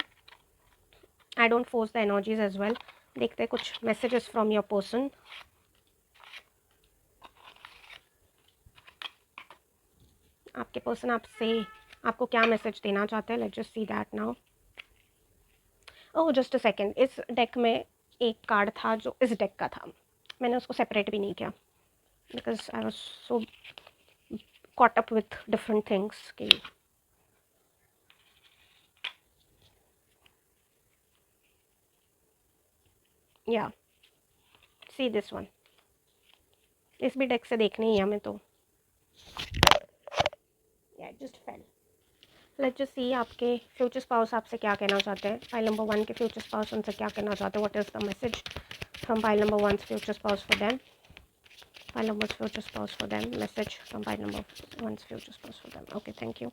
I don't force the energies as well. देखते हैं कुछ मैसेजेस फ्रॉम योर पर्सन। आपके पर्सन आपसे आपको क्या मैसेज देना चाहते हैं, let's just see that now. Oh just a second, इस डेक में एक कार्ड था जो इस डेक का था, मैंने उसको सेपरेट भी नहीं किया because I was so caught up with different things कि या सी दिस वन, इस भी डेक से देखनी ही है हमें तो। या जस्ट फेल। लेट्स जस्ट सी आपके फ्यूचर स्पाउस आपसे क्या कहना चाहते हैं। पाइल नंबर 1 के फ्यूचर स्पाउस उनसे क्या कहना चाहते हैं, what is the message from pile number 1 future spouse for them. Pile number future spouse for them, message from pile number 1 future spouse for them. Okay, thank you.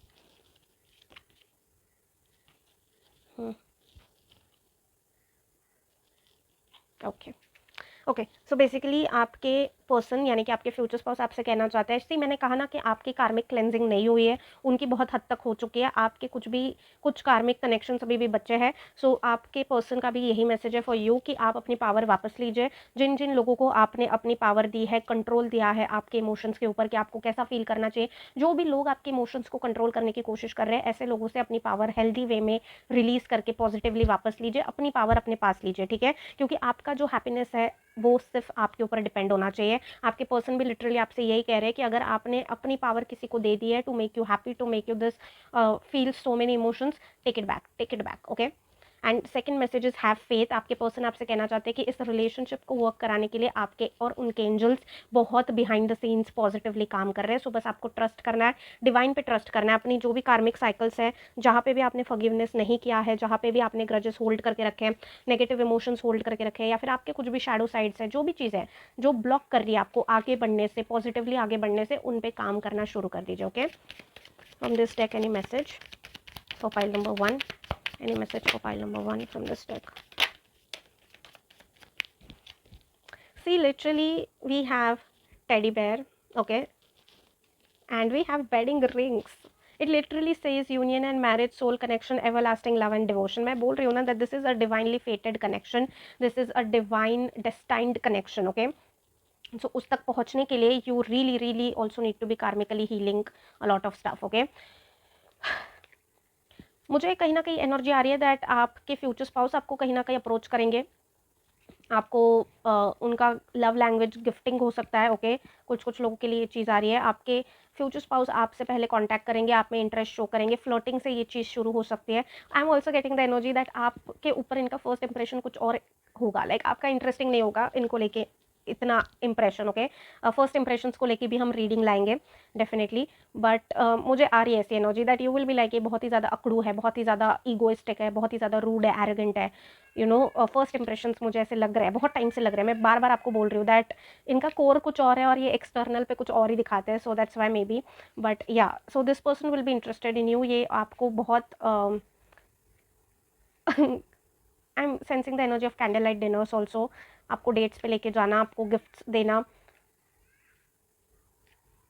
Okay okay, so basically आपके person यानी कि आपके future spouse आपसे कहना चाहते हैं, इसलिए मैंने कहा ना कि आपकी कार्मिक क्लेंजिंग नहीं हुई है, उनकी बहुत हद तक हो चुकी है। आपके कुछ कार्मिक कनेक्शन अभी भी बच्चे हैं। सो आपके पर्सन का भी यही मैसेज है फॉर यू कि आप अपनी पावर वापस लीजिए। जिन जिन लोगों को आपने अपनी पावर दी है, कंट्रोल दिया है आपके इमोशंस के ऊपर कि आपको कैसा फील करना चाहिए, जो भी लोग आपके इमोशंस को कंट्रोल करने की कोशिश कर रहे हैं, ऐसे लोगों से अपनी पावर हेल्दी वे में रिलीज करके पॉजिटिवली वापस लीजिए, अपनी पावर अपने पास लीजिए, ठीक है। क्योंकि आपका जो हैप्पीनेस है वो सिर्फ आपके ऊपर डिपेंड होना चाहिए। आपके पर्सन भी लिटरली आपसे यही कह रहे हैं कि अगर आपने अपनी पावर किसी को दे दी है to make you happy, to make you this feel so many emotions, take it back, take it back. Okay, and second message is have faith. आपके पर्सन आपसे कहना चाहते हैं कि इस रिलेशनशिप को वर्क कराने के लिए आपके और उनके एंजल्स बहुत बिहाइंड द सीन्स पॉजिटिवली काम कर रहे हैं। सो बस आपको ट्रस्ट करना है, डिवाइन पे ट्रस्ट करना है। अपनी जो भी कार्मिक साइकिल्स है, जहाँ पे भी आपने फॉरगिवनेस नहीं किया है, जहाँ पे भी आपने ग्रजेस होल्ड करके रखे हैं, नेगेटिव इमोशंस होल्ड करके रखे हैं, या फिर आपके कुछ भी शैडो साइड्स है, जो भी चीज़ है जो ब्लॉक कर रही है आपको आगे बढ़ने से, पॉजिटिवली आगे बढ़ने से, उन पे काम करना शुरू कर दीजिए। Okay, from this deck any message for pile number 1, any message for pile number 1 from this deck. See, literally we have teddy bear, okay, and we have wedding rings. It literally says union and marriage, soul connection, everlasting love and devotion. मैं बोल रही हूँ ना that this is a divinely fated connection, this is a divine destined connection, okay. So उस तक पहुँचने के लिए you really also need to be karmically healing a lot of stuff, okay. मुझे कहीं ना कहीं एनर्जी आ रही है दैट आपके फ्यूचर स्पाउस आपको कहीं ना कहीं अप्रोच करेंगे, आपको उनका लव लैंग्वेज गिफ्टिंग हो सकता है। ओके, कुछ लोगों के लिए ये चीज़ आ रही है, आपके फ्यूचर स्पाउस आपसे पहले कांटेक्ट करेंगे, आप में इंटरेस्ट शो करेंगे, फ्लर्टिंग से ये चीज़ शुरू हो सकती है। I am also getting the energy that आपके ऊपर इनका फर्स्ट इंप्रेशन कुछ और होगा, लाइक आपका इंटरेस्टिंग नहीं होगा इनको लेके इतना इंप्रेशन। ओके, फर्स्ट इंप्रेशंस को लेके भी हम रीडिंग लाएंगे डेफिनेटली, बट मुझे आ रही है ऐसी energy that you will be like ये बहुत ही ज़्यादा अकड़ू है, बहुत ही ज़्यादा ईगोइस्टिक है, बहुत ही ज़्यादा रूड है, एरोगेंट है। यू नो, फर्स्ट इंप्रेशंस मुझे ऐसे लग रहा है, बहुत टाइम से लग रहा है, मैं बार बार आपको बोल रही हूँ दैट इनका कोर कुछ और है और ये एक्सटर्नल पे कुछ और ही दिखाते हैं, so that's why maybe. But yeah, so this person will be interested in you, ये आपको बहुत I am sensing the energy of candle light dinners also, आपको डेट्स पे लेके जाना, आपको गिफ्ट्स देना,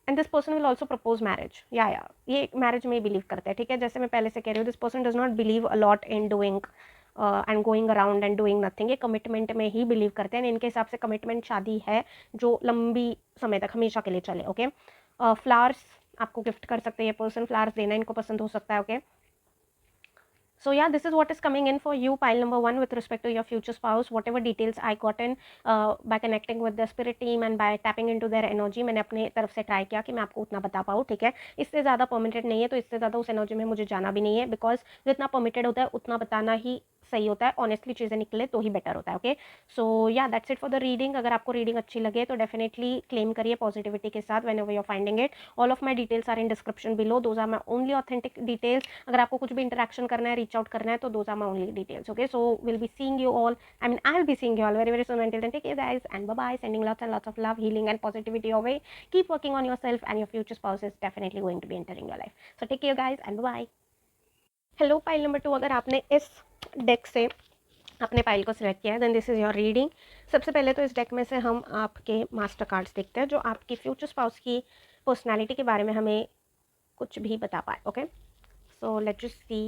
and this person will also propose marriage. Yeah ये मैरिज में बिलीव करते हैं, ठीक है, जैसे मैं पहले से कह रही हूँ, this person does not believe a lot in doing and going around and doing nothing, ये कमिटमेंट में ही बिलीव करते हैं, इनके हिसाब से कमिटमेंट शादी है जो लंबी समय तक हमेशा के लिए चले। ओके, फ्लावर्स आपको गिफ्ट कर सकते हैं ये पर्सन, फ्लावर्स देना इनको पसंद हो सकता है। Okay, so yeah, this is what is coming in for you, pile number 1, with respect to your future spouse. Whatever details I got in by connecting with the spirit team and by tapping into their energy, मैंने अपने तरफ से try किया कि मैं आपको उतना बता पाऊँ, ठीक है। इससे ज़्यादा परमिटेड नहीं है, तो इससे ज़्यादा उस एनर्जी में मुझे जाना भी नहीं है, बिकॉज जितना परमिटेड होता है उतना बताना ही सही होता है, ऑनेस्टली चीज़ें निकले तो ही बेटर होता है। ओके, सो या that's it for the reading. अगर आपको रीडिंग अच्छी लगे तो डेफिनेटली क्लेम करिए पॉजिटिविटी के साथ whenever you are finding it. All of my details are in description below, those are my only authentic details. अगर आपको कुछ भी इंटरेक्शन करना है, रीच आउट करना है, तो those are my only details. Okay, so will be seeing you all, I mean I will be seeing you all very very soon. Until then, take care guys and bye bye, sending lots and lots of love, healing and positivity your way. Keep working on yourself and your future spouse is definitely going to be entering your life. So take care guys and bye bye. Hello pile number 2, अगर आपने इस deck से अपने pile को select किया है, then this is your reading. सबसे पहले तो इस डेक में से हम आपके मास्टर कार्ड्स देखते हैं जो आपकी फ्यूचर स्पाउस की पर्सनालिटी के बारे में हमें कुछ भी बता पाए। ओके, सो लेट्स जस्ट सी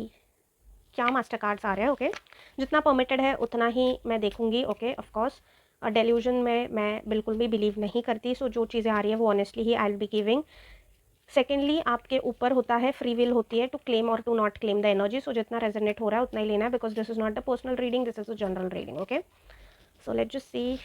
क्या मास्टर कार्ड्स आ रहे हैं। ओके, जितना परमिटेड है उतना ही मैं देखूंगी। ओके, ऑफ कोर्स डेल्यूजन में मैं बिल्कुल भी बिलीव नहीं करती, सो जो चीज़ें आ रही हैं वो ऑनेस्टली ही I will be giving. Secondly, आपके ऊपर होता है, फ्री विल होती है टू क्लेम और to not claim the energy, so जितना रेजोनेट हो रहा है उतना ही लेना है, because this is not the personal reading, this is a general reading. Okay, so let's just see.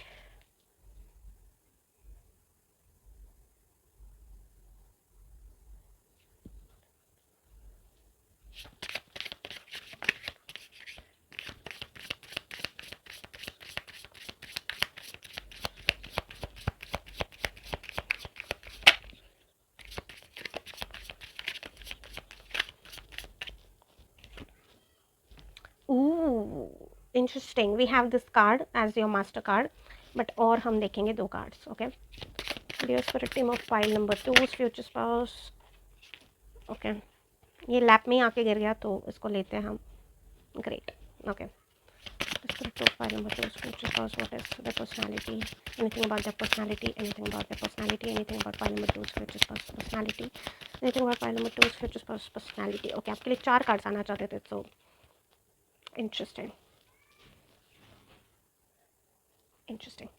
Interesting, we have this card as your master card, but और हम देखेंगे 2 cards. Okay, dear spirit team of pile number 2, future spouse. Okay, ये lap में ही आके गिर गया तो इसको लेते हैं हम। Great. Okay, spirit of file number 2, future spouse, what is their personality, anything about their personality, anything about their personality, anything about file number 2's future spouse personality, anything about file number 2's future spouse personality. Okay, आपके लिए 4 cards आना चाहते थे, so interesting interesting.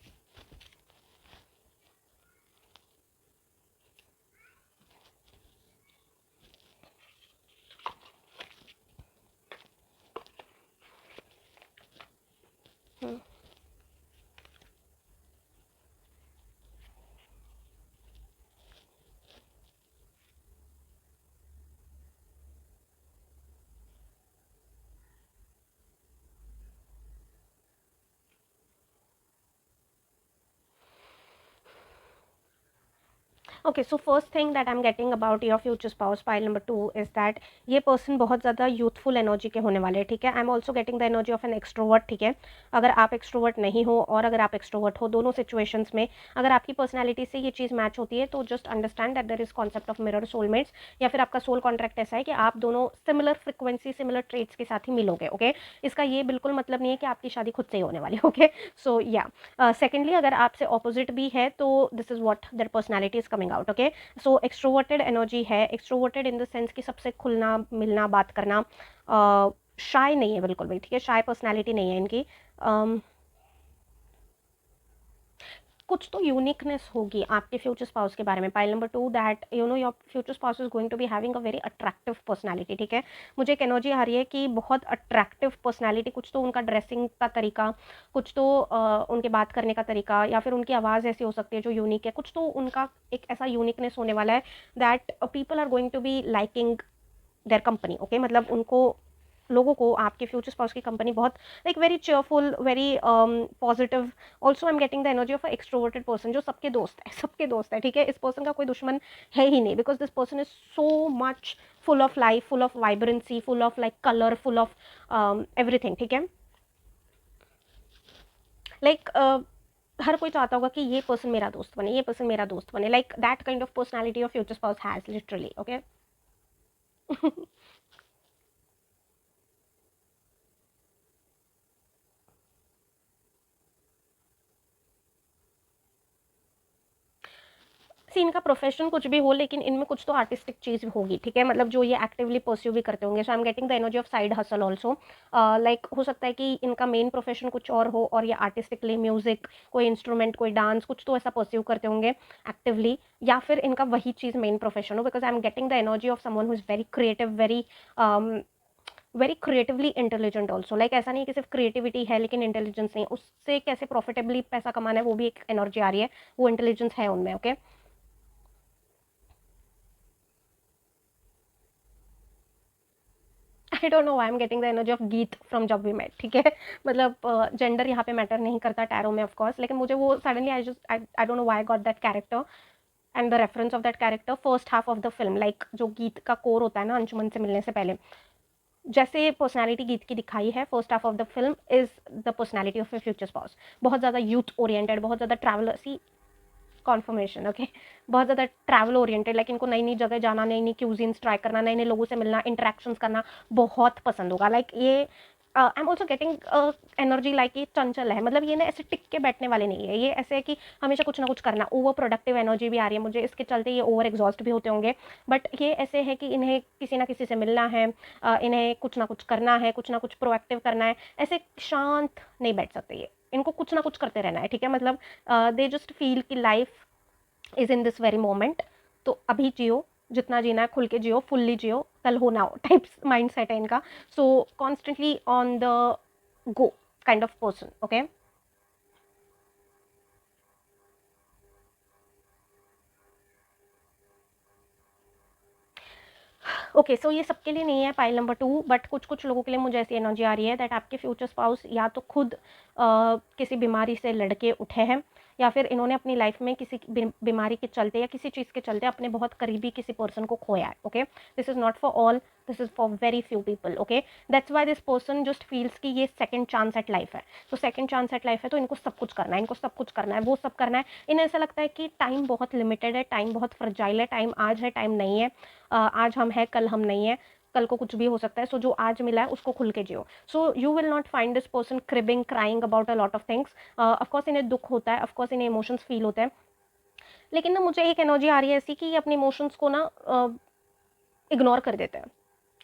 Okay, so first thing that I am getting about your future spouse pile number 2 is that ये person बहुत ज़्यादा youthful energy के होने वाले हैं, ठीक है। I am also getting the energy of an extrovert, ठीक है। अगर आप एक्सट्रोवर्ट नहीं हो और अगर आप एक्सट्रोवर्ट हो, दोनों सिचुएशंस में अगर आपकी पर्सनैलिटी से ये चीज़ मैच होती है तो just understand that there is concept of mirror soulmates, या फिर आपका सोल कॉन्ट्रैक्ट ऐसा है कि आप दोनों सिमिलर फ्रिक्वेंसी, सिमिलर ट्रेट्स के साथ ही मिलोगे। ओके, इसका ये बिल्कुल मतलब नहीं है कि आपकी शादी खुद से ही होने वाली। ओके, सो या सेकेंडली, अगर आपसे ऑपोजिट भी है तो this is what their personality is coming out. Okay, so extroverted energy है, एक्सट्रोवर्टेड इन द सेंस कि सबसे खुलना मिलना बात करना, शाय नहीं है बिल्कुल भी, ठीक है, शाय पर्सनैलिटी नहीं है इनकी। कुछ तो यूनिकनेस होगी आपके फ्यूचर स्पाउस के बारे में। Pile number 2 that you know your future spouse is going to be having a very attractive personality, ठीक है। मुझे एक एनर्जी आ रही है कि बहुत अट्रैक्टिव पर्सनैलिटी, कुछ तो उनका ड्रेसिंग का तरीका, कुछ तो उनके बात करने का तरीका, या फिर उनकी आवाज़ ऐसी हो सकती है जो यूनिक है, कुछ तो उनका एक ऐसा यूनिकनेस होने वाला है that people are going to be liking their company, okay. मतलब उनको, लोगों को आपके फ्यूचर स्पाउस की कंपनी बहुत like very cheerful, very positive. Also I am getting the energy of a extroverted person, जो सबके दोस्त है, सबके दोस्त है, ठीक है। इस पर्सन का कोई दुश्मन है ही नहीं, because this person is so much full of life, full of vibrancy, full of like colour, full of everything, ठीक है। लाइक हर कोई चाहता होगा कि ये पर्सन मेरा दोस्त बने, ये पर्सन मेरा दोस्त बने, like that kind of personality of future spouse has literally, okay. See इनका प्रोफेशन कुछ भी हो, लेकिन इनमें कुछ तो आर्टिस्टिक चीज़ होगी, ठीक है। मतलब जो ये एक्टिवली परस्यू भी करते होंगे। So I am getting the energy of side hustle also. Like हो सकता है कि इनका मेन प्रोफेशन कुछ और हो और ये आर्टिस्टिकली म्यूजिक, कोई इंस्ट्रूमेंट, कोई डांस, कुछ तो ऐसा परस्यू करते होंगे एक्टिवली, या फिर इनका वही चीज़ मेन प्रोफेशन हो। Because I am getting the energy of someone who is very creative, very creatively intelligent also. Like ऐसा नहीं कि सिर्फ क्रिएटिविटी है लेकिन इंटेलिजेंस नहीं, उससे कैसे प्रॉफिटेबली पैसा कमाना है वो भी एक एनर्जी आ रही है, वो इंटेलिजेंस है उनमें, okay. I don't know why I am getting the energy of गीत फ्रॉम जब वी मेट, ठीक है। मतलब जेंडर यहाँ पे मैटर नहीं करता टैरो में, ऑफ कोर्स, लेकिन मुझे वो suddenly I don't know why I got that character and the reference of that character first half of the film. Like जो गीत का कोर होता है ना अंशुमन से मिलने से पहले, जैसे पर्सनैलिटी गीत की दिखाई है first half of the film is the personality of A future spouse. बहुत ज़्यादा यूथ ओरिएंटेड, बहुत ज़्यादा ट्रैवलर सी कॉन्फर्मेशन, ओके। बहुत ज़्यादा ट्रैवल ओरिएंटेड, लाइक इनको नई नई जगह जाना, नई नई क्यूजीन्स ट्राई करना, नए नए लोगों से मिलना, इंटरेक्शंस करना बहुत पसंद होगा। लाइक ये I am also getting energy like ये चंचल है, मतलब ये ना ऐसे टिक के बैठने वाले नहीं है, ये ऐसे है कि हमेशा कुछ ना कुछ करना। ओवर प्रोडक्टिव एनर्जी भी आ रही है मुझे इसके चलते, ये ओवर एग्जॉस्ट भी होते होंगे। बट ये ऐसे है कि इन्हें किसी ना किसी से मिलना है, इन्हें कुछ ना कुछ करना है, कुछ ना कुछ प्रोएक्टिव करना है, ऐसे शांत नहीं बैठ सकते ये, इनको कुछ ना कुछ करते रहना है, ठीक है। मतलब दे जस्ट फील कि life is in this very moment, तो अभी जियो, जितना जीना है खुल के जियो, फुल्ली जियो, कल हो ना हो टाइप्स माइंड सेट है इनका। So constantly on the go kind of person, okay. Okay, so ये सबके लिए नहीं है पाइल नंबर 2, बट कुछ कुछ लोगों के लिए मुझे ऐसी एनर्जी आ रही है दैट आपके फ्यूचर स्पाउस या तो खुद किसी बीमारी से लड़के उठे हैं, या फिर इन्होंने अपनी लाइफ में किसी बीमारी के चलते या किसी चीज़ के चलते अपने बहुत करीबी किसी पर्सन को खोया है, okay. This is not for all, this is for very few people, okay. That's why this person just feels कि ये सेकंड चांस एट लाइफ है। तो सेकंड चांस एट लाइफ है तो इनको सब कुछ करना है, इनको सब कुछ करना है, वो सब करना है। इन्हें ऐसा लगता है कि टाइम बहुत लिमिटेड है, टाइम बहुत फ्रजाइल है, टाइम आज है, टाइम नहीं है। आज हम हैं, कल हम नहीं है, कल को कुछ भी हो सकता है। सो जो आज मिला है उसको खुल के जियो। So you will not find this person cribbing, crying about a lot of things. Of course इन्हें दुख होता है, ऑफकोर्स इन्हें इमोशंस फील होते हैं, लेकिन ना मुझे एक एनर्जी आ रही है ऐसी कि ये अपने इमोशंस को ना इग्नोर कर देते हैं।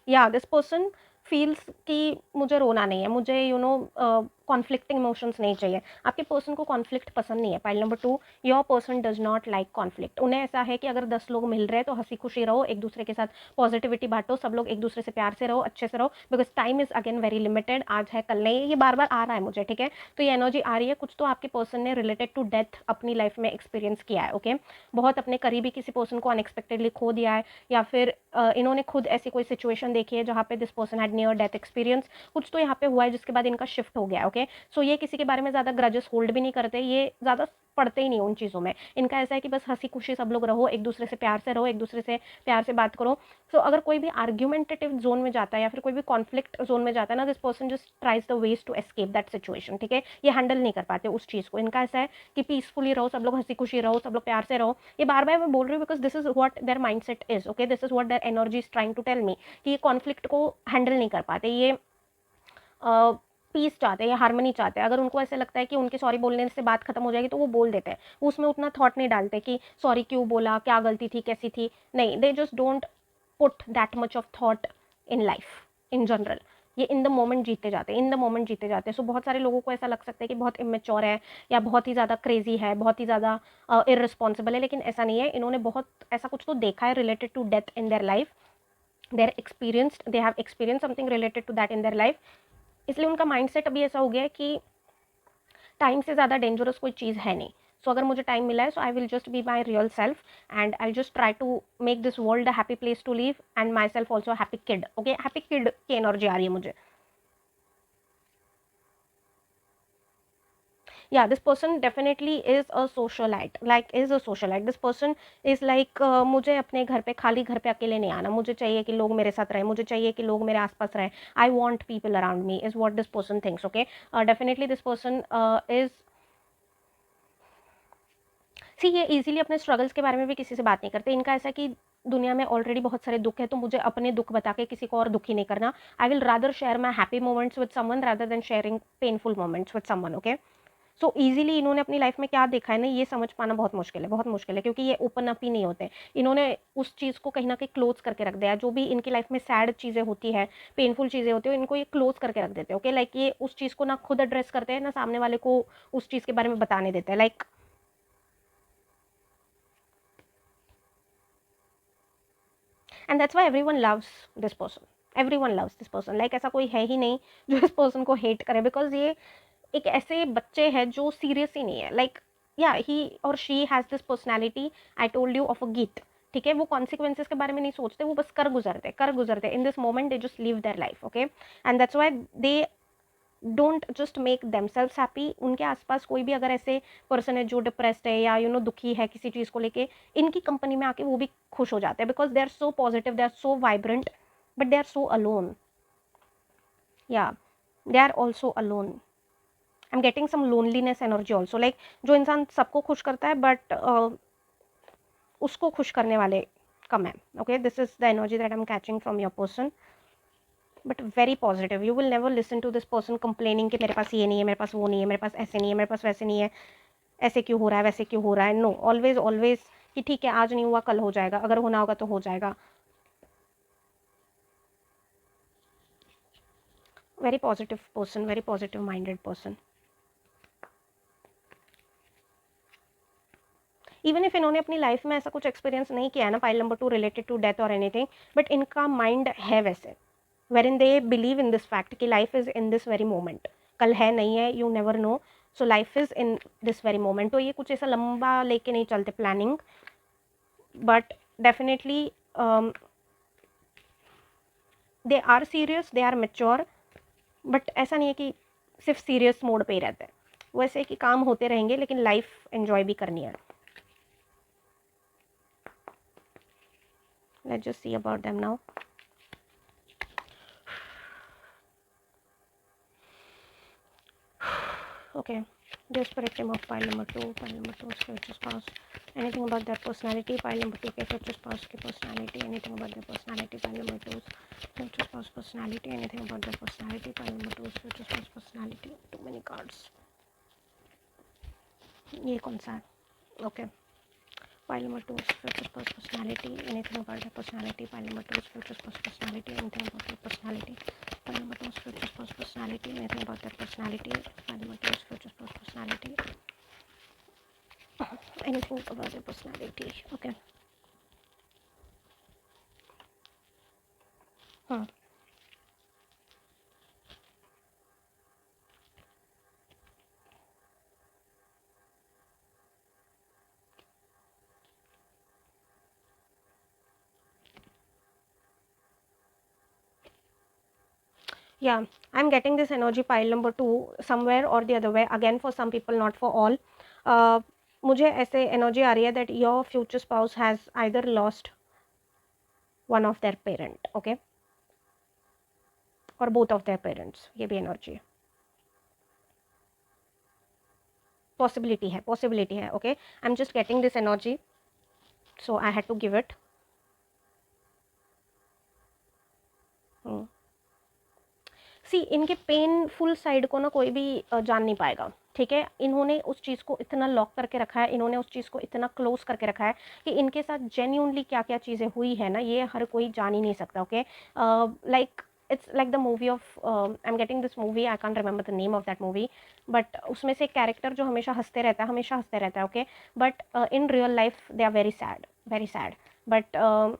या दिस पर्सन फील्स कि मुझे रोना नहीं है, मुझे यू नो कॉन्फ्लिक्टिंग इमोशंस नहीं चाहिए। आपके पर्सन को कॉन्फ्लिक्ट पसंद नहीं है। Pile number 2, your person does not like conflict. उन्हें ऐसा है कि अगर 10 लोग मिल रहे हैं तो हंसी खुशी रहो, एक दूसरे के साथ पॉजिटिविटी बांटो, सब लोग एक दूसरे से प्यार से रहो, अच्छे से रहो, because time is again very limited, आज है कल नहीं है, ये बार बार आ रहा है मुझे, ठीक है। तो ये एनर्जी आ रही है, कुछ तो आपके पर्सन ने रिलेटेड टू डेथ अपनी लाइफ में एक्सपीरियंस किया है, ओके। बहुत अपने करीबी किसी पर्सन को अनएक्सपेक्टेडली खो दिया है, या फिर इन्होंने खुद ऐसी कोई सिचुएशन देखी है जहाँ पे this person had near death experience. कुछ तो यहाँ पे हुआ है जिसके बाद इनका शिफ्ट हो गया, ओके। सो ये किसी के बारे में ज़्यादा ग्रजेस होल्ड भी नहीं करते, ये ज़्यादा पढ़ते ही नहीं उन चीज़ों में। इनका ऐसा है कि बस हंसी खुशी सब लोग रहो, एक दूसरे से प्यार से रहो, एक दूसरे से प्यार से बात करो। सो अगर कोई भी आर्ग्यूमेंटेटिव जोन में जाता है या फिर कोई भी कॉन्फ्लिक्ट जोन में जाता है ना, this person just tries the ways to escape that situation, ठीक है। ये हैंडल नहीं कर पाते उस चीज़ को। इनका ऐसा है कि पीसफुली रहो, सब लोग हंसी खुशी रहो, सब लोग प्यार से रहो। ये बार बार मैं बोल रही हूँ because this is what their mindset is, okay. This is what their energy is trying to tell me, कि ये कॉन्फ्लिक्ट को हैंडल नहीं कर पाते, ये पीस चाहते हैं या हारमोनी चाहते हैं। अगर उनको ऐसे लगता है कि उनके सॉरी बोलने से बात खत्म हो जाएगी तो वो बोल देते हैं, वो उसमें उतना थॉट नहीं डालते कि सॉरी क्यों बोला, क्या गलती थी, कैसी थी, नहीं। They just don't put that much of thought in life in general. ये इन द मोमेंट जीते जाते हैं, इन द मोमेंट जीते जाते हैं। सो बहुत सारे लोगों को ऐसा लग सकता है कि बहुत इमेच्योर है या बहुत ही ज़्यादा क्रेजी है, बहुत ही ज़्यादा इररिस्पॉन्सिबल है, लेकिन ऐसा नहीं है। इन्होंने बहुत ऐसा कुछ तो देखा है related to death in their life, they have experience something related to that in their life, इसलिए उनका माइंडसेट अभी ऐसा हो गया है कि टाइम से ज़्यादा डेंजरस कोई चीज़ है नहीं। सो अगर मुझे टाइम मिला है, so I will just be my real self and I just try to make this world a happy place to live and myself also happy kid. Okay, happy kid की energy आ रही है मुझे। Yeah, this person definitely is a socialite, like is a socialite. This person is like मुझे अपने घर पे, खाली घर पे अकेले नहीं आना, मुझे चाहिए कि लोग मेरे साथ रहें, मुझे चाहिए कि लोग मेरे आसपास रहें। I want people around me is what this person thinks. Okay, definitely this person is, सी ये इजीली अपने स्ट्रगल्स के बारे में भी किसी से बात नहीं करते। इनका ऐसा कि दुनिया में ऑलरेडी बहुत सारे दुख है, तो मुझे अपने दुख बता के किसी को और दुखी नहीं करना। I will rather share my happy moments with someone rather than sharing painful moments with someone. Okay, so easily इन्होंने अपनी लाइफ में क्या देखा है ना, ये समझ पाना बहुत मुश्किल है, बहुत मुश्किल है, क्योंकि ये ओपन अप ही नहीं होते। इन्होंने उस चीज़ को कहीं ना कहीं क्लोज करके रख दिया। जो भी इनकी लाइफ में सैड चीज़ें होती है, पेनफुल चीज़ें होती है, इनको ये क्लोज करके रख देते हैं। ओके, लाइक ये उस चीज़ को ना खुद एड्रेस करते हैं, ना सामने वाले को उस चीज़ के बारे में बताने देते हैं। Like and that's why everyone loves this person, everyone loves this person. Like ऐसा कोई है ही नहीं जो इस पर्सन को हेट करे, बिकॉज ये एक ऐसे बच्चे हैं जो सीरियस ही नहीं है। लाइक या ही और she has this personality, I told you, of a गीत। ठीक है, वो कॉन्सिक्वेंसेज के बारे में नहीं सोचते, वो बस कर गुजरते in this moment, they just live there life. Okay, and that's why they don't just make themselves happy. उनके आसपास कोई भी अगर ऐसे पर्सन है जो डिप्रेस्ड है या दुखी है किसी चीज़ को लेके, इनकी कंपनी में आके वो भी खुश हो जाते हैं, because they are so positive, they are so vibrant, but they are so alone. Yeah they are also alone. I am getting some loneliness energy also. Like जो इंसान सबको खुश करता है बट उसको खुश करने वाले कम है। Okay, this is the energy that I am catching from your person, but very positive. You will never listen to this person complaining कि मेरे पास ये नहीं है, मेरे पास वो नहीं है, मेरे पास ऐसे नहीं है, मेरे पास वैसे नहीं है, ऐसे क्यों हो रहा है, वैसे क्यों हो रहा है। नो, ऑलवेज ऑलवेज कि ठीक है, आज नहीं हुआ कल हो जाएगा, अगर होना होगा तो हो जाएगा। Very positive person, very positive minded person. Even if इन्होंने अपनी लाइफ में ऐसा कुछ एक्सपीरियंस नहीं किया है ना, pile number 2 related to death और एनीथिंग, बट इनका माइंड है वैसे, wherein they believe in this fact कि life is in this very moment. कल है नहीं है, you never know, so life is in this very moment. तो ये कुछ ऐसा लंबा लेके नहीं चलते planning, but definitely they are serious, they are mature, but ऐसा नहीं है कि सिर्फ सीरियस मोड पे ही रहते हैं। वैसे कि काम होते रहेंगे, लेकिन लाइफ एंजॉय भी करनी है। Let's just see about them now. Okay, desperate team of pile number 2. Pile number 2 switches spouse. Anything about their personality? Pile number 2 के switches spouse की personality. Anything about their personality? Pile number 2 switches spouse personality. Anything about their personality? Pile number 2 switches spouse personality. Too many cards. ये कौन सा है? Okay. Pile number 2 switches spouse personality. Anything about their personality? Pile number 2 switches spouse personality. Anything about their personality? Pile number 2 switches spouse personality. Anything about their personality? Pile number 2 switches spouse personality. Anything about their personality. Okay. Yeah, I'm getting this energy pile number 2 somewhere or the other way. Again, for some people, not for all. मुझे ऐसे energy आ रही है that your future spouse has either lost one of their parent, okay, or both of their parents. ये भी energy है, possibility है, okay. I'm just getting this energy, so I had to give it. सी इनके painful side को ना कोई भी जान नहीं पाएगा। ठीक है, इन्होंने उस चीज़ को इतना लॉक करके रखा है, इन्होंने उस चीज़ को इतना क्लोज करके रखा है कि इनके साथ जेन्यूनली क्या क्या चीज़ें हुई है ना, ये हर कोई जान ही नहीं सकता। Okay, like it's like the movie of, I am getting this movie, I can't remember the name of that movie, but उसमें से एक कैरेक्टर जो हमेशा हंसते रहता है, हमेशा हंसते रहता है, okay, but in real life they are very sad, but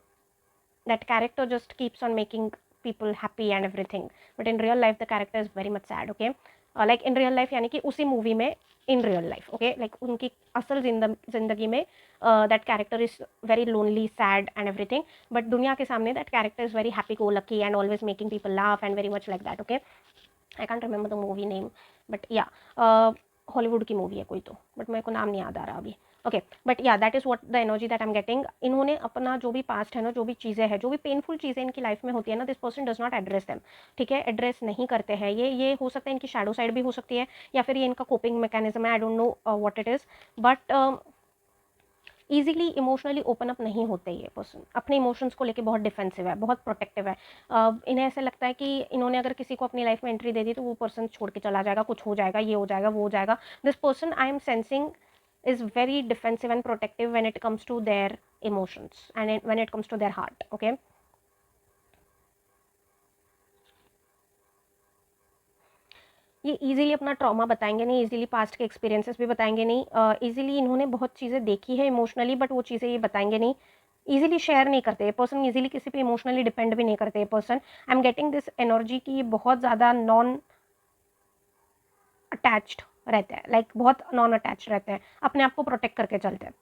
that character just keeps on making people happy and everything, but in real life the character is very much sad, okay, like in real life यानी कि उसी movie में in real life, okay, like उनकी असल जिंदगी में that character is very lonely, sad and everything, but दुनिया के सामने that character is very happy go lucky and always making people laugh and very much like that, okay, I can't remember the movie name, but yeah, Hollywood की movie है कोई तो, but मेरे को नाम नहीं याद आ रहा अभी, ओके, बट या that is what the energy that I am getting. इन्होंने अपना जो भी पास्ट है ना, जो भी चीज़ें हैं, जो भी पेनफुल चीज़ें इनकी लाइफ में होती है ना, this person does not address them, ठीक है, एड्रेस नहीं करते हैं ये हो सकता है इनकी शैडो साइड भी हो सकती है, या फिर ये इनका कोपिंग मैकेनिज्म है, I don't know what it is, but easily emotionally open up नहीं होते ये पर्सन, अपने इमोशंस को लेके बहुत डिफेंसिव है, बहुत प्रोटेक्टिव है, इन्हें ऐसा लगता है कि इन्होंने अगर किसी को अपनी लाइफ में एंट्री दे दी तो वो पर्सन छोड़ के चला जाएगा, कुछ हो जाएगा, ये हो जाएगा, वो हो जाएगा, this person I am sensing is very defensive and protective when it comes to their emotions and when it comes to their heart, okay, ये इजीली अपना ट्रॉमा बताएंगे नहीं, इजीली पास्ट के एक्सपीरियंसेस भी बताएंगे नहीं, इजीली इन्होंने बहुत चीज़ें देखी है इमोशनली, बट वो चीज़ें ये बताएंगे नहीं, इजीली शेयर नहीं करते ये पर्सन, इजीली किसी पे इमोशनली डिपेंड भी नहीं करते ये person, I am getting this energy की बहुत ज़्यादा नॉन अटैच्ड रहते हैं, लाइक बहुत नॉन अटैच्ड रहते हैं, अपने आप को प्रोटेक्ट करके चलते हैं,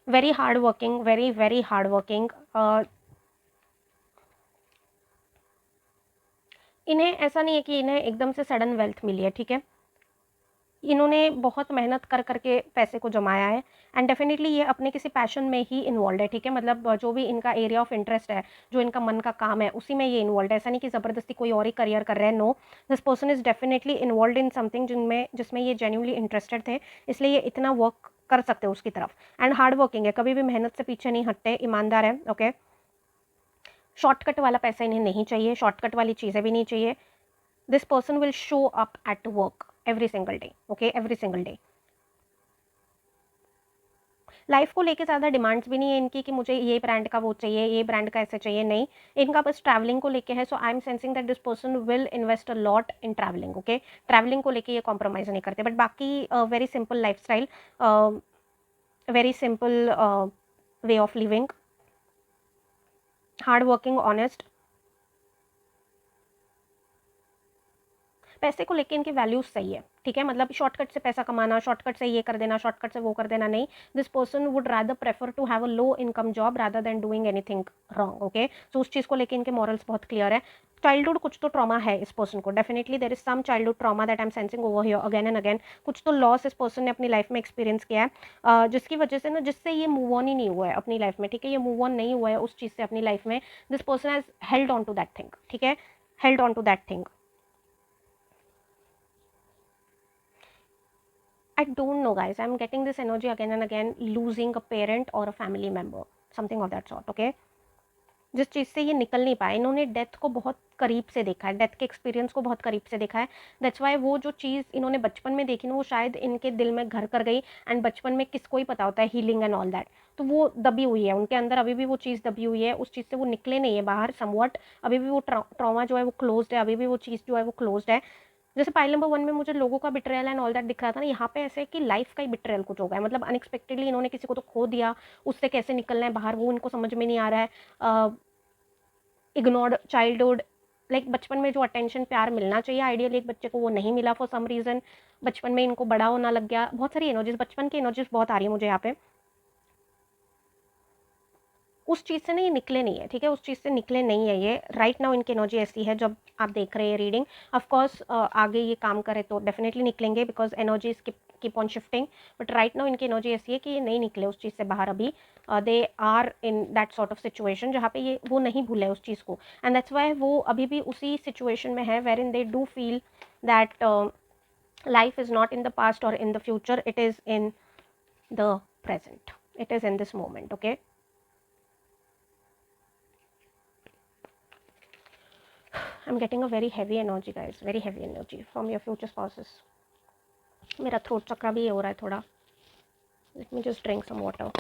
very hard working, very hard working, इन्हें ऐसा नहीं है कि इन्हें एकदम से सडन वेल्थ मिली है, ठीक है, इन्होंने बहुत मेहनत कर करके पैसे को जमाया है, एंड डेफिनेटली ये अपने किसी पैशन में ही इन्वॉल्व है, ठीक है, मतलब जो भी इनका एरिया ऑफ इंटरेस्ट है, जो इनका मन का काम है, उसी में ये इन्वॉल्व है, ऐसा नहीं कि ज़बरदस्ती कोई और ही करियर कर रहे हैं, no, this person is definitely involve in something जिसमें ये जेन्युइनली इंटरेस्टेड थे, इसलिए ये इतना वर्क कर सकते हैं उसकी तरफ, एंड हार्ड वर्किंग है, कभी भी मेहनत से पीछे नहीं हटते, ईमानदार है, ओके, शॉर्टकट वाला पैसा इन्हें नहीं चाहिए, शॉर्टकट वाली चीज़ें भी नहीं चाहिए, this person will show up at work every single day, okay, every single day, life को लेके ज़्यादा डिमांड्स भी नहीं है इनकी कि मुझे ये ब्रांड का वो चाहिए, ये ब्रांड का ऐसे चाहिए, नहीं, इनका बस ट्रैवलिंग को लेके है, so I am sensing that this person will invest a lot in travelling, okay, travelling को लेके ये कॉम्प्रोमाइज़ नहीं करते, बट बाकी very simple lifestyle, very simple way of living, hard working, honest, पैसे को लेके इनके वैल्यूज सही है, ठीक है, मतलब शॉर्टकट से पैसा कमाना, शॉर्टकट से ये कर देना, शॉर्टकट से वो कर देना, नहीं, this person would rather prefer to have a low income job rather than doing anything wrong, okay, so उस चीज़ को लेके इनके मॉरल्स बहुत क्लियर है, चाइल्डहुड कुछ तो ट्रॉमा है इस पर्सन को, definitely there is some childhood trauma that I am sensing over here again and again, कुछ तो लॉस इस पर्सन ने अपनी लाइफ में एक्सपीरियंस किया है, जिसकी वजह से ना, जिससे ये मूव ऑन ही नहीं हुआ है अपनी लाइफ में, ठीक है, ये मूव ऑन नहीं हुआ है उस चीज़ से अपनी लाइफ में, this person has held on to that thing, ठीक है, held on to that thing, I don't know, guys. I'm getting this energy again and again, losing a parent or a family member, something of that sort, okay? जिस चीज़ से ये निकल नहीं पाए, इन्होंने death को बहुत करीब से देखा है, डेथ के एक्सपीरियंस को बहुत करीब से देखा है, दैट्स वाई वो जो चीज़ इन्होंने बचपन में देखी ना, वो शायद इनके दिल में घर कर गई, एंड बचपन में किसको ही पता होता है हीलिंग एंड ऑल दैट, तो वो दबी हुई है उनके अंदर, अभी भी वो चीज़ दबी हुई है, उस चीज़ से वो निकले नहीं है बाहर समवट, अभी भी वो ट्रॉमा जो है वो क्लोज्ड है, अभी भी वो चीज़ जो है वो क्लोज्ड है, जैसे पाइल नंबर 1 में मुझे लोगों का बिट्रेयल एंड ऑल दैट दिख रहा था ना, यहाँ पे ऐसे कि लाइफ का ही बिट्रेयल कुछ हो गया है, मतलब अनएक्सपेक्टेडली इन्होंने किसी को तो खो दिया, उससे कैसे निकलना है बाहर वो इनको समझ में नहीं आ रहा है, इग्नोर्ड चाइल्डहुड, लाइक बचपन में जो अटेंशन प्यार मिलना चाहिए आइडियली एक बच्चे को, वो नहीं मिला फॉर सम रीज़न, बचपन में इनको बड़ा होना लग गया, बहुत सारी एनर्जीज, बचपन की एनर्जीज बहुत आ रही है मुझे यहाँ पे, उस चीज़ से ना ये निकले नहीं है, ठीक है, उस चीज़ से निकले नहीं है ये, राइट नाउ इनकी एनर्जी ऐसी है, जब आप देख रहे हैं रीडिंग, ऑफकोर्स आगे ये काम करे तो डेफिनेटली निकलेंगे, because energy keep on shifting, but right now इनकी एनर्जी ऐसी है कि ये नहीं निकले उस चीज़ से बाहर अभी, they are in that sort of situation जहाँ पे ये वो नहीं भूले उस चीज़ को, एंड दैट्स वाई वो अभी भी उसी सिचुएशन में है wherein they do feel that life is not in the past or in the future, it is in the present, it is in this moment, okay? I'm getting a very heavy energy, guys, very heavy energy from your future spouses. मेरा throat चक्रा भी ये हो रहा है थोड़ा, let me just drink some water.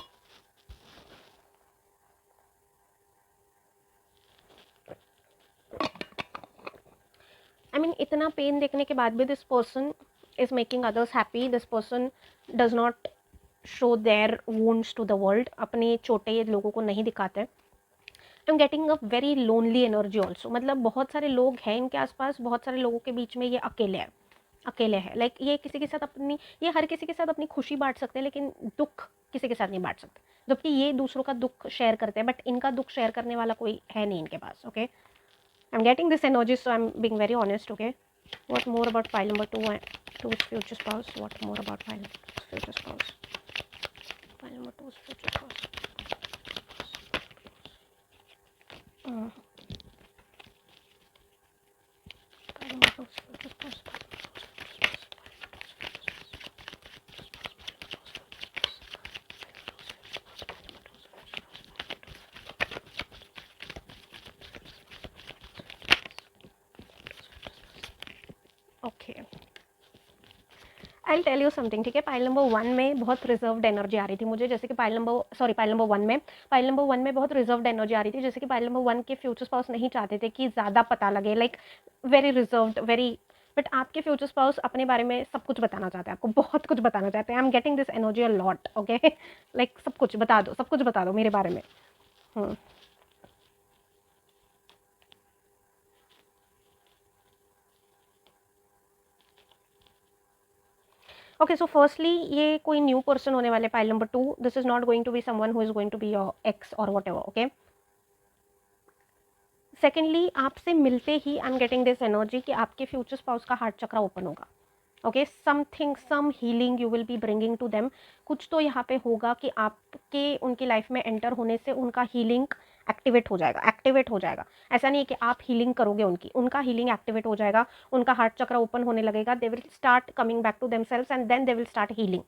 इतना pain देखने के बाद भी this person is making others happy, this person does not show their wounds to the world, अपने चोटे लोगों को नहीं दिखाते। I am getting a very lonely energy also, मतलब बहुत सारे लोग हैं इनके आसपास, बहुत सारे लोगों के बीच में ये अकेले है, अकेले है। लाइक ये किसी के साथ अपनी, ये हर किसी के साथ अपनी खुशी बांट सकते हैं लेकिन दुख किसी के साथ नहीं बांट सकते, जबकि ये दूसरों का दुख शेयर करते हैं, बट इनका दुख शेयर करने वाला कोई है नहीं इनके पास। Okay, I am getting this energy, so I am being very honest. Okay, what more about pile number 2 and 2's future spouse? What more about pile number 2's future spouse? Pile number 2's future spouse. Pile number 2's future spouse. Okay, I tell you something, ठीक है। Pile number 1 में बहुत reserved energy आ रही थी मुझे, जैसे कि पाइल नंबर 1 में बहुत रिजर्व्ड एनर्जी आ रही थी, जैसे कि पाइल नंबर 1 के फ्यूचर स्पाउस नहीं चाहते थे कि ज़्यादा पता लगे, like very reserved, very, but आपके फ्यूचर स्पाउस अपने बारे में सब कुछ बताना चाहते हैं, आपको बहुत कुछ बताना चाहते हैं। आई am getting this energy a lot. Okay, like सब कुछ बता दो, सब कुछ बता दो मेरे बारे में। ओके, सो फर्स्टली ये कोई न्यू पर्सन होने वाले pile number 2, this is not going to be someone who is going to be your ex or whatever. Okay, secondly आपसे मिलते ही I am getting this energy कि आपके future spouse का हार्ट चक्र ओपन होगा। Okay, something, some healing you will be bringing to them, कुछ तो यहाँ पे होगा कि आपके उनकी लाइफ में एंटर होने से उनका हीलिंग एक्टिवेट हो जाएगा, एक्टिवेट हो जाएगा। ऐसा नहीं है कि आप हीलिंग करोगे उनकी, उनका हीलिंग एक्टिवेट हो जाएगा, उनका हार्ट चक्र ओपन होने लगेगा, they will start coming back to themselves and then they will start healing.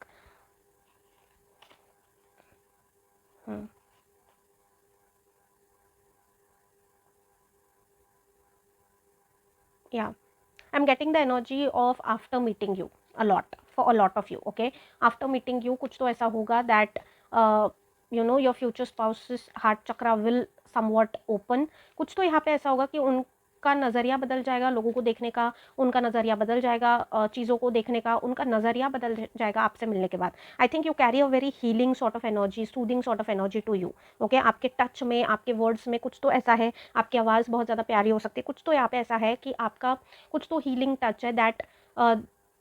Yeah, I'm getting the energy of after meeting you a lot, for a lot of you. Okay, after meeting you कुछ तो ऐसा होगा that you know your future spouse's heart chakra will somewhat open। कुछ तो यहाँ पे ऐसा होगा कि उनका नज़रिया बदल जाएगा लोगों को देखने का, उनका नज़रिया बदल जाएगा चीज़ों को देखने का, उनका नज़रिया बदल जाएगा आपसे मिलने के बाद। I think you carry a very healing sort of energy, soothing sort of energy to you. Okay, आपके टच में, आपके वर्ड्स में कुछ तो ऐसा है, आपकी आवाज़ बहुत ज़्यादा प्यारी हो सकती है, कुछ तो यहाँ पे ऐसा है कि आपका कुछ तो हीलिंग टच है that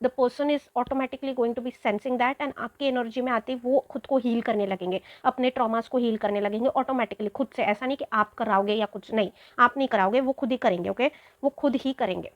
the person is automatically going to be sensing that, and आपकी एनर्जी में आते ही वो खुद को हील करने लगेंगे, अपने ट्रॉमास को हील करने लगेंगे ऑटोमेटिकली खुद से। ऐसा नहीं कि आप कराओगे या कुछ, नहीं, आप नहीं कराओगे, वो खुद ही करेंगे। ओके, वो खुद ही करेंगे।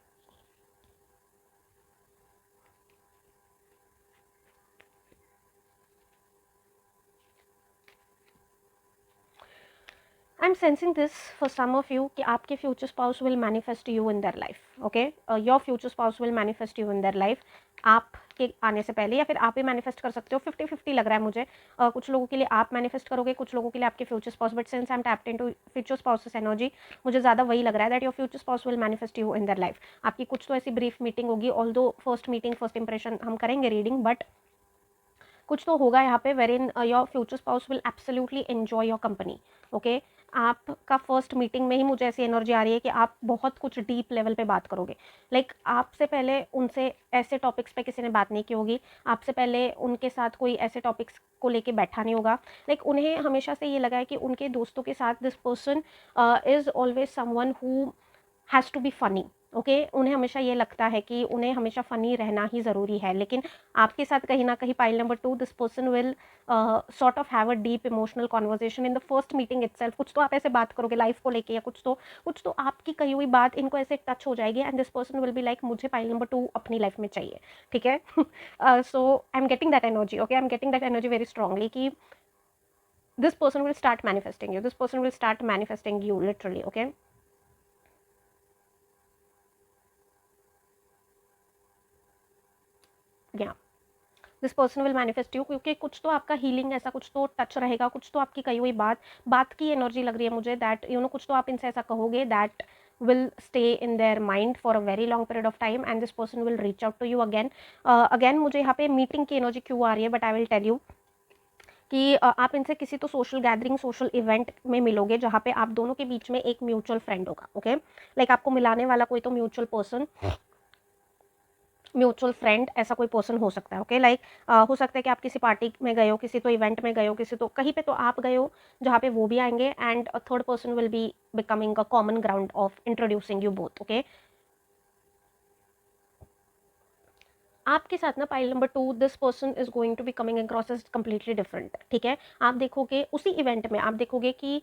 I am sensing this for some of you कि आपके future spouse will manifest you in their life. Okay, your future spouse will manifest you in their life, आपके आने से पहले, या फिर आप ही मैनिफेस्ट कर सकते हो। 50-50 लग रहा है मुझे। कुछ लोगों के लिए आप मैनिफेस्ट करोगे, कुछ लोगों के लिए आपके future spouse, but since I am tapped into future spouses energy, मुझे ज़्यादा वही लग रहा है that your future spouse will manifest you in their life. आपकी कुछ तो ऐसी ब्रीफ मीटिंग होगी, although first meeting, first impression हम करेंगे रीडिंग, बट कुछ तो होगा यहाँ पे where in your future spouse will absolutely enjoy your company. Okay, आपका फर्स्ट मीटिंग में ही मुझे ऐसी एनर्जी आ रही है कि आप बहुत कुछ डीप लेवल पे बात करोगे। लाइक आपसे पहले उनसे ऐसे टॉपिक्स पे किसी ने बात नहीं की होगी, आपसे पहले उनके साथ कोई ऐसे टॉपिक्स को लेके बैठा नहीं होगा। लाइक उन्हें हमेशा से ये लगा है कि उनके दोस्तों के साथ this person is always someone who has to be funny. Okay, उन्हें हमेशा ये लगता है कि उन्हें हमेशा फ़नी रहना ही ज़रूरी है, लेकिन आपके साथ कहीं ना कहीं pile number 2 this person will sort of have a deep emotional conversation in the first meeting itself. कुछ तो आप ऐसे बात करोगे लाइफ को लेके, या कुछ तो आपकी कही हुई बात इनको ऐसे टच हो जाएगी, and this person will be like मुझे पाइल नंबर 2 अपनी लाइफ में चाहिए। ठीक है, so I am getting that energy. Okay, I am getting that energy very strongly कि this person will start manifesting you, this person will start manifesting you literally. Okay, yeah this person will manifest you, क्योंकि कुछ तो आपका healing, ऐसा कुछ तो touch रहेगा, कुछ तो आपकी कही हुई बात की एनर्जी लग रही है मुझे दैट यू नो कुछ तो आप इनसे ऐसा कहोगे that will stay in their mind for a very long period of time, and this person will reach out to you again। again मुझे यहाँ पे मीटिंग की एनर्जी क्यों आ रही है, but I will tell you कि आप इनसे किसी तो सोशल गैदरिंग, सोशल इवेंट में मिलोगे जहाँ पे आप दोनों के बीच में एक म्यूचुअल फ्रेंड होगा। ओके, लाइक आपको मिलाने वाला कोई तो म्यूचुअल पर्सन म्यूचुअल फ्रेंड, ऐसा कोई पर्सन हो सकता है। ओके, लाइक हो सकता है कि आप किसी पार्टी में गए हो, किसी तो इवेंट में गए हो, किसी तो कहीं पे तो आप गए हो जहाँ पे वो भी आएंगे, and a third person will be becoming a common ground of introducing you both. Okay, आपके साथ ना pile number 2, this person is going to be coming across as completely different. ठीक है, आप देखोगे उसी इवेंट में, आप देखोगे कि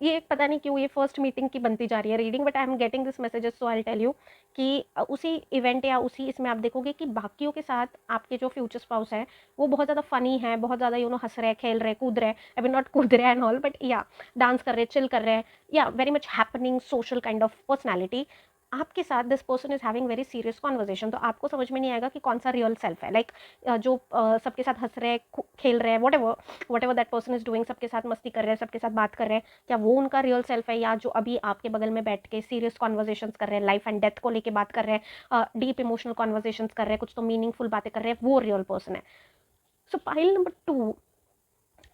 ये पता नहीं क्यों ये फर्स्ट मीटिंग की बनती जा रही है reading, but I am getting this messages, so I tell you कि उसी इवेंट या उसी इसमें आप देखोगे कि बाकियों के साथ आपके जो फ्यूचर स्पाउस है वो बहुत ज़्यादा फनी है, बहुत ज़्यादा हंस रहे, खेल रहे, कूद रहे, आई मीन नॉट कूद रहे एंड ऑल, बट या डांस कर रहे, चिल कर रहे हैं, या very much happening social kind of personality. आपके साथ this person is having very serious conversation, तो आपको समझ में नहीं आएगा कि कौन सा रियल सेल्फ है। लाइक जो सबके साथ हंस रहे हैं, खेल रहे हैं, what ever that person is doing, सबके साथ मस्ती कर रहे हैं, सबके साथ बात कर रहे हैं, क्या वो उनका रियल सेल्फ है, या जो अभी आपके बगल में बैठ के सीरियस कॉन्वर्जेशन कर रहे हैं, लाइफ एंड डेथ को लेके बात कर रहे हैं, डीप इमोशनल कॉन्वर्जेशन कर रहे हैं, कुछ तो मीनिंगफुल बातें कर रहे हैं, वो रियल पर्सन है। सो pile number 2,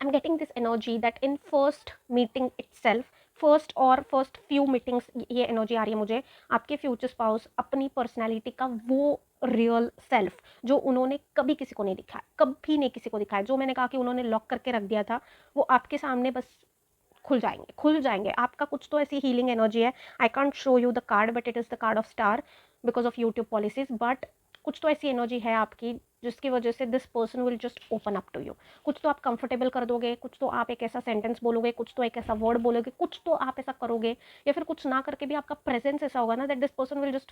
I'm getting this energy that in first meeting itself, first few meetings, ये एनर्जी आ रही है मुझे, आपके फ्यूचर स्पाउस अपनी पर्सनैलिटी का वो रियल सेल्फ जो उन्होंने कभी किसी को नहीं दिखाया, कभी नहीं किसी को दिखाया, जो मैंने कहा कि उन्होंने लॉक करके रख दिया था, वो आपके सामने बस खुल जाएंगे। आपका कुछ तो ऐसी हीलिंग एनर्जी है, I can't show you the card but it is the card of star because of YouTube policies, but कुछ तो ऐसी एनर्जी है आपकी जिसकी वजह से this person will just open up to you. कुछ तो आप कंफर्टेबल कर दोगे, कुछ तो आप एक ऐसा सेंटेंस बोलोगे, कुछ तो एक ऐसा वर्ड बोलोगे, कुछ तो आप ऐसा करोगे, या फिर कुछ ना करके भी आपका प्रेजेंस ऐसा होगा ना that this person will just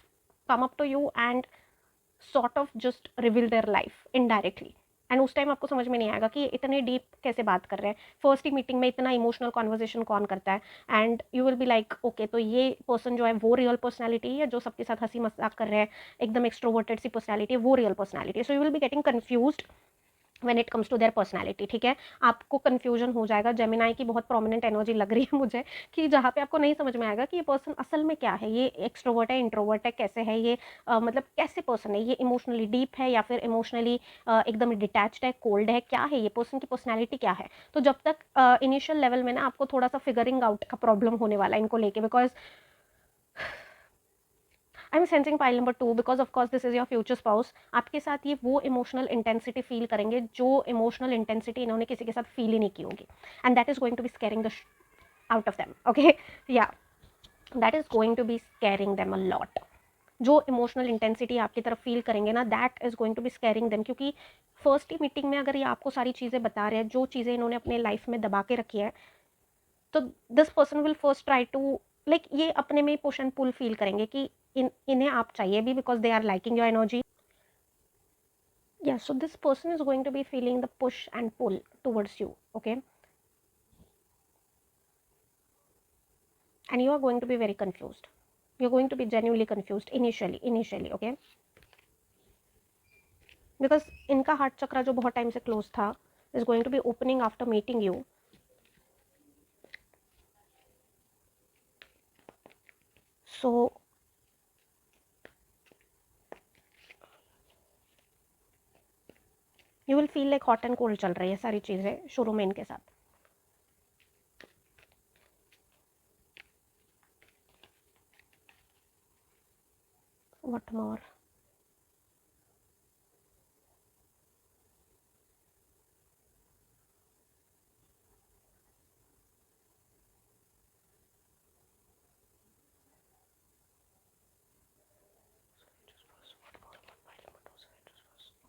come up to you and sort of just reveal their life indirectly. And उस टाइम आपको समझ में नहीं आएगा कि इतने डीप कैसे बात कर रहे हैं, फर्स्ट ही मीटिंग में इतना इमोशनल कॉन्वर्जेशन कौन करता है, and you will be like okay, तो ये पर्सन जो है वो रियल पर्सनैलिटी है, जो सबके साथ हंसी मजाक कर रहे हैं, एकदम एक्सट्रोवर्टेड सी पर्सनैलिटी है, वो real personality. So you will be getting confused when it comes to their personality. ठीक है, आपको कन्फ्यूजन हो जाएगा। जेमिनाई की बहुत प्रोमिनेंट एनर्जी लग रही है मुझे, कि जहाँ पे आपको नहीं समझ में आएगा कि ये पर्सन असल में क्या है, ये एक्सट्रोवर्ट है, इंट्रोवर्ट है, कैसे है ये, मतलब कैसे पर्सन है ये, इमोशनली डीप है या फिर इमोशनली एकदम डिटैच्ड है, कोल्ड है, क्या है ये पर्सन की पर्सनैलिटी क्या है। तो जब तक इनिशियल लेवल में ना आपको थोड़ा सा फिगरिंग आउट का प्रॉब्लम होने वाला है इनको लेके, because I am sensing pile number 2 because of course this is your future spouse. आपके साथ ये वो इमोशनल इंटेंसिटी फील करेंगे जो इमोशनल इंटेंसिटी इन्होंने किसी के साथ फील ही नहीं की होगी, and that is going to be scaring the out of them. Okay, yeah that is going to be scaring them a lot. जो इमोशनल इंटेंसिटी आपकी तरफ फील करेंगे ना, that is going to be scaring them, क्योंकि first ही meeting में अगर ये आपको सारी चीज़ें बता रहे हैं, जो चीज़ें इन्होंने अपने लाइफ में दबा के रखी है, तो this person will first try to, like ये अपने में पुश एंड पुल फील करेंगे कि इन्हें आप चाहिए भी, because they are liking your energy. Yeah, so this person is going to be feeling the push and pull towards you. Okay, and you are going to be very confused, you're going to be genuinely confused initially. Okay, because इनका heart चक्रा जो बहुत time से close था is going to be opening after meeting you. So you will feel like hot and cold चल रही है सारी चीज़ें शुरू में इनके साथ। What more?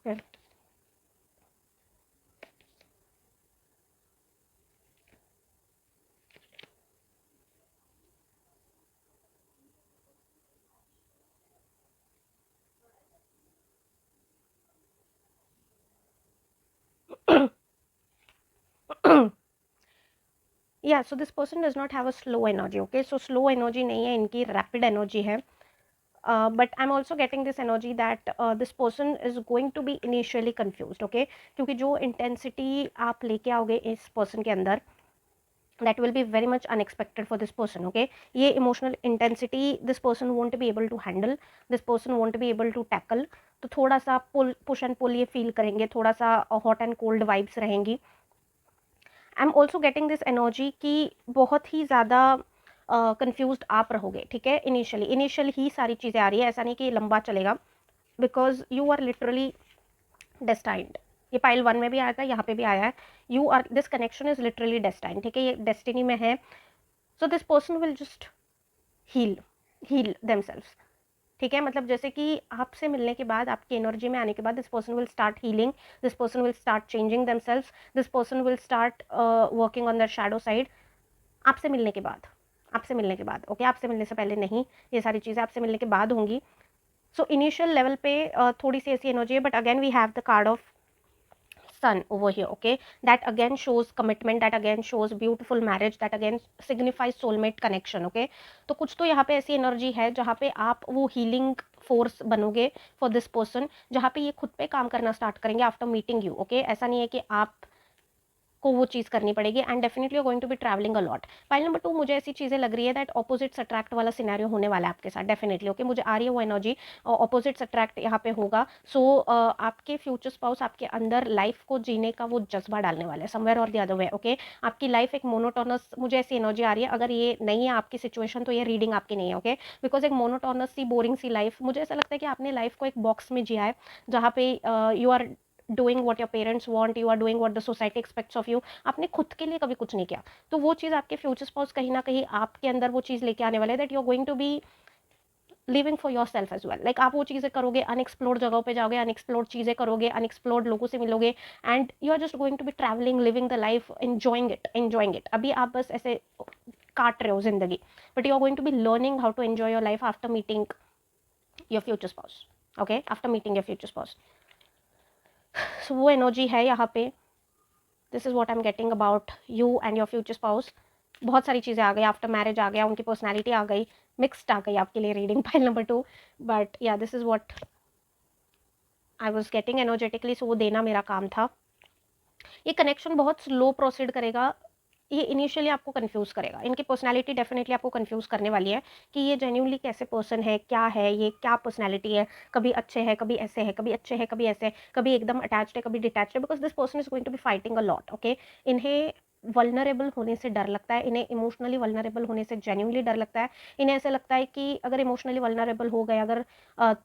Okay. Yeah, so this person does not have a slow energy. Okay, so slow energy नहीं है इनकी, rapid energy है. But I'm also getting this energy that this person is going to be initially confused. Okay, क्योंकि जो intensity आप लेके आओगे इस person के अंदर, that will be very much unexpected for this person. Okay, ये emotional intensity this person won't be able to handle, this person won't be able to tackle. तो थोड़ा सा push and pull ये feel करेंगे, थोड़ा सा hot and cold vibes रहेंगी. I am also getting this energy कि बहुत ही ज़्यादा कन्फ्यूज्ड आप रहोगे। ठीक है, इनिशियली ही सारी चीज़ें आ रही है, ऐसा नहीं कि लंबा चलेगा, because you are literally destined. ये पाइल 1 में भी आया था, यहाँ पे भी आया है। You are, this connection is literally destined, ठीक है, ये डेस्टिनी में है। So this person will just heal themselves, ठीक है। मतलब जैसे कि आपसे मिलने के बाद, आपकी एनर्जी में आने के बाद, this person will start healing, this person will start changing themselves, this person will start working on their shadow side. आपसे मिलने के बाद, आपसे मिलने के बाद, ओके, आपसे मिलने से पहले नहीं, ये सारी चीज़ें आपसे मिलने के बाद होंगी। सो इनिशियल लेवल पे थोड़ी सी ऐसी एनर्जी है, but again we have the card of sun over here, okay, that again shows commitment, that again shows beautiful marriage, that again signifies soulmate connection, okay। तो कुछ तो यहाँ पे ऐसी एनर्जी है जहाँ पे आप वो हीलिंग फोर्स बनोगे फॉर दिस पर्सन, जहाँ पे ये खुद पे काम करना स्टार्ट करेंगे आफ्टर मीटिंग यू, ओके। ऐसा नहीं है कि आप को वो चीज़ करनी पड़ेगी, and definitely going to be travelling a lot. Pile number 2 मुझे ऐसी चीज़ें लग रही है दैट ऑपोजिट्स अट्रैक्ट वाला सिनेरियो होने वाला है आपके साथ, डेफिनेटली, ओके। मुझे आ रही है वो एनर्जी, ऑपोजिट्स अट्रैक्ट यहाँ पे होगा। सो आपके फ्यूचर स्पाउस आपके अंदर लाइफ को जीने का वो जज्बा डालने वाले हैं, समवेयर और द अदर वे, ओके। आपकी लाइफ एक मोनोटोनस, मुझे ऐसी एनर्जी आ रही है, अगर ये नहीं है आपकी सिचुएशन तो ये रीडिंग आपकी नहीं है, ओके। बिकॉज एक मोनोटोनस सी बोरिंग सी लाइफ, मुझे ऐसा लगता है कि आपने लाइफ को एक बॉक्स में जिया है, जहाँ पे you are doing what your parents want, you are doing what the society expects of you. आपने खुद के लिए कभी कुछ नहीं किया। तो वो चीज़ आपके फ्यूचर स्पाउस कहीं ना कहीं आपके अंदर वो चीज़ लेके आने वाले हैं, that you are going to be living for yourself as well. Like आप वो चीज़ें करोगे, अनएक्सप्लोर्ड जगहों पे जाओगे, अनएक्सप्लोर्ड चीज़ें करोगे, अनएक्सप्लोर्ड लोगों से मिलोगे, and you are just going to be travelling, living the life, enjoying it, enjoying it. अभी आप बस ऐसे काट रहे हो जिंदगी, but you are going to be learning how to enjoy your life after meeting your future spouse, okay, after meeting your future spouse. So वो energy है यहाँ पे। This is what I am getting about you and your future spouse. बहुत सारी चीज़ें आ गई, after marriage आ गया, उनकी पर्सनैलिटी आ गई, मिक्सड आ गई आपके लिए reading pile number 2, but yeah this is what I was getting energetically. So वो देना मेरा काम था। ये कनेक्शन बहुत स्लो प्रोसीड करेगा, ये इनिशियली आपको कंफ्यूज करेगा, इनकी पर्सनैलिटी डेफिनेटली आपको कंफ्यूज करने वाली है कि ये जेन्युइनली कैसे पर्सन है, क्या है, ये क्या पर्सनैलिटी है, कभी अच्छे है, कभी ऐसे है, कभी अच्छे है, कभी ऐसे है, कभी एकदम अटैच्ड है, कभी डिटैच्ड है, because this person is going to be fighting a lot, okay. इन्हें वल्नरेबल होने से डर लगता है, इन्हें इमोशनली वल्नरेबल होने से जेन्युइनली डर लगता है। इन्हें ऐसे लगता है कि अगर इमोशनली वल्नरेबल हो गए, अगर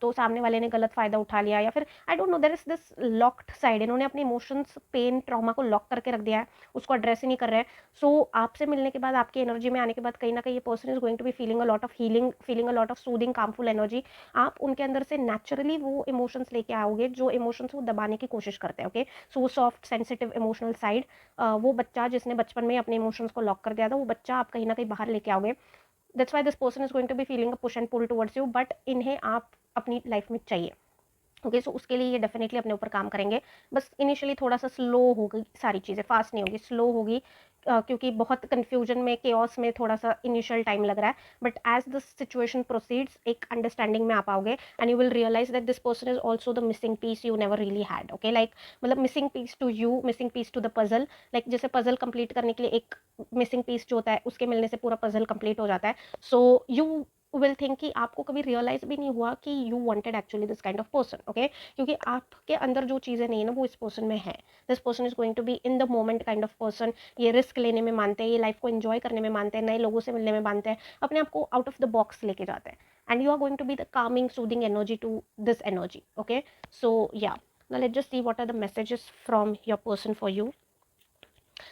तो सामने वाले ने गलत फ़ायदा उठा लिया, या फिर I don't know, there is this locked side, इन्होंने अपने इमोशंस, पेन, ट्रॉमा को लॉक करके रख दिया है, उसको एड्रेस ही नहीं कर रहे हैं। सो आपसे मिलने के बाद, आपकी एनर्जी में आने के बाद, कहीं ना कहीं ये person is going to be feeling a lot of healing, feeling a lot of soothing calmful energy. आप उनके अंदर से नेचुरली वो इमोशंस लेके आओगे जो इमोशंस वो दबाने की कोशिश करते हैं, ओके। सो वो सॉफ्ट सेंसिटिव इमोशनल साइड, वो बच्चा जिसने बचपन में अपने इमोशंस को लॉक कर दिया था, वो बच्चा आप कहीं ना कहीं बाहर लेके आओगे। That's why this person is going to be feeling a push and pull towards you, but इन्हें आप अपनी लाइफ में चाहिए, ओके। सो उसके लिए ये डेफिनेटली अपने ऊपर काम करेंगे। बस इनिशियली थोड़ा सा स्लो होगी सारी चीज़ें, फास्ट नहीं होगी, स्लो होगी, क्योंकि बहुत कन्फ्यूजन में, केओस में थोड़ा सा इनिशियल टाइम लग रहा है, but as the situation proceeds एक अंडरस्टैंडिंग में आ पाओगे, and you will realise that this person is also the missing piece you never really had, okay. Like मतलब missing piece to you, missing piece to the puzzle. Like जैसे puzzle complete करने के लिए एक missing piece जो होता है, उसके मिलने से पूरा पजल कंप्लीट हो जाता है। सो यू विल थिंक कि आपको कभी रियलाइज भी नहीं हुआ कि you wanted actually this kind of person, okay. क्योंकि आपके अंदर जो चीज़ें नहीं है ना, वो इस पर्सन में है। This person is going to be in the moment kind of person. ये रिस्क लेने में मानते हैं, ये लाइफ को एंजॉय करने में मानते हैं, नए लोगों से मिलने में मानते हैं, अपने आप को आउट ऑफ द बॉक्स लेके जाते हैं, and you are going to be the calming soothing energy to this energy, okay. So yeah, now let's just see what are the messages from your person for you.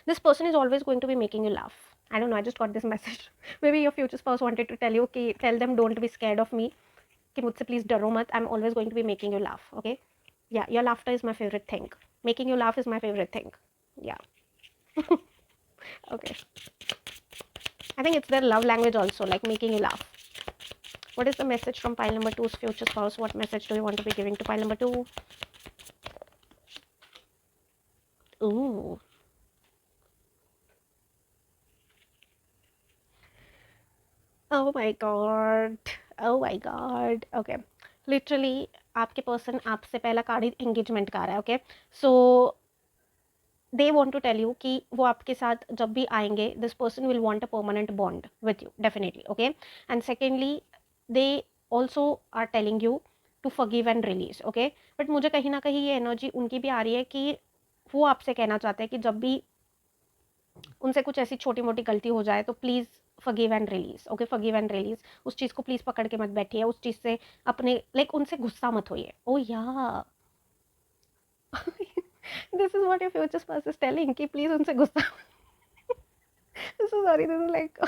This person is always going to be making you laugh. I don't know, I just got this message. Maybe your future spouse wanted to tell you कि tell them don't be scared of me, कि मुझसे please डरो मत, I'm always going to be making you laugh, okay? Yeah, your laughter is my favorite thing. Making you laugh is my favorite thing. Yeah. Okay. I think it's their love language also, like making you laugh. What is the message from pile number 2's future spouse? What message do you want to be giving to pile number 2? Ooh. Oh my god. Oh my god. Okay. Literally, आपके person आपसे पहला card engagement का आ रहा है, okay. So they want to tell you कि वो आपके साथ जब भी आएंगे, this person will want a permanent bond with you, definitely, okay. And secondly, they also are telling you to forgive and release, okay. But मुझे कहीं ना कहीं ये एनर्जी उनकी भी आ रही है कि वो आपसे कहना चाहते हैं कि जब भी उनसे कुछ ऐसी छोटी मोटी गलती हो जाए तो please forgive and release, okay, forgive and release. उस चीज़ को प्लीज़ पकड़ के मत बैठिए, उस चीज़ से अपने लाइक उनसे गुस्सा मत होइए। Oh yeah this is what your future spouse is telling कि प्लीज़ उनसे गुस्सा this is sorry, this is like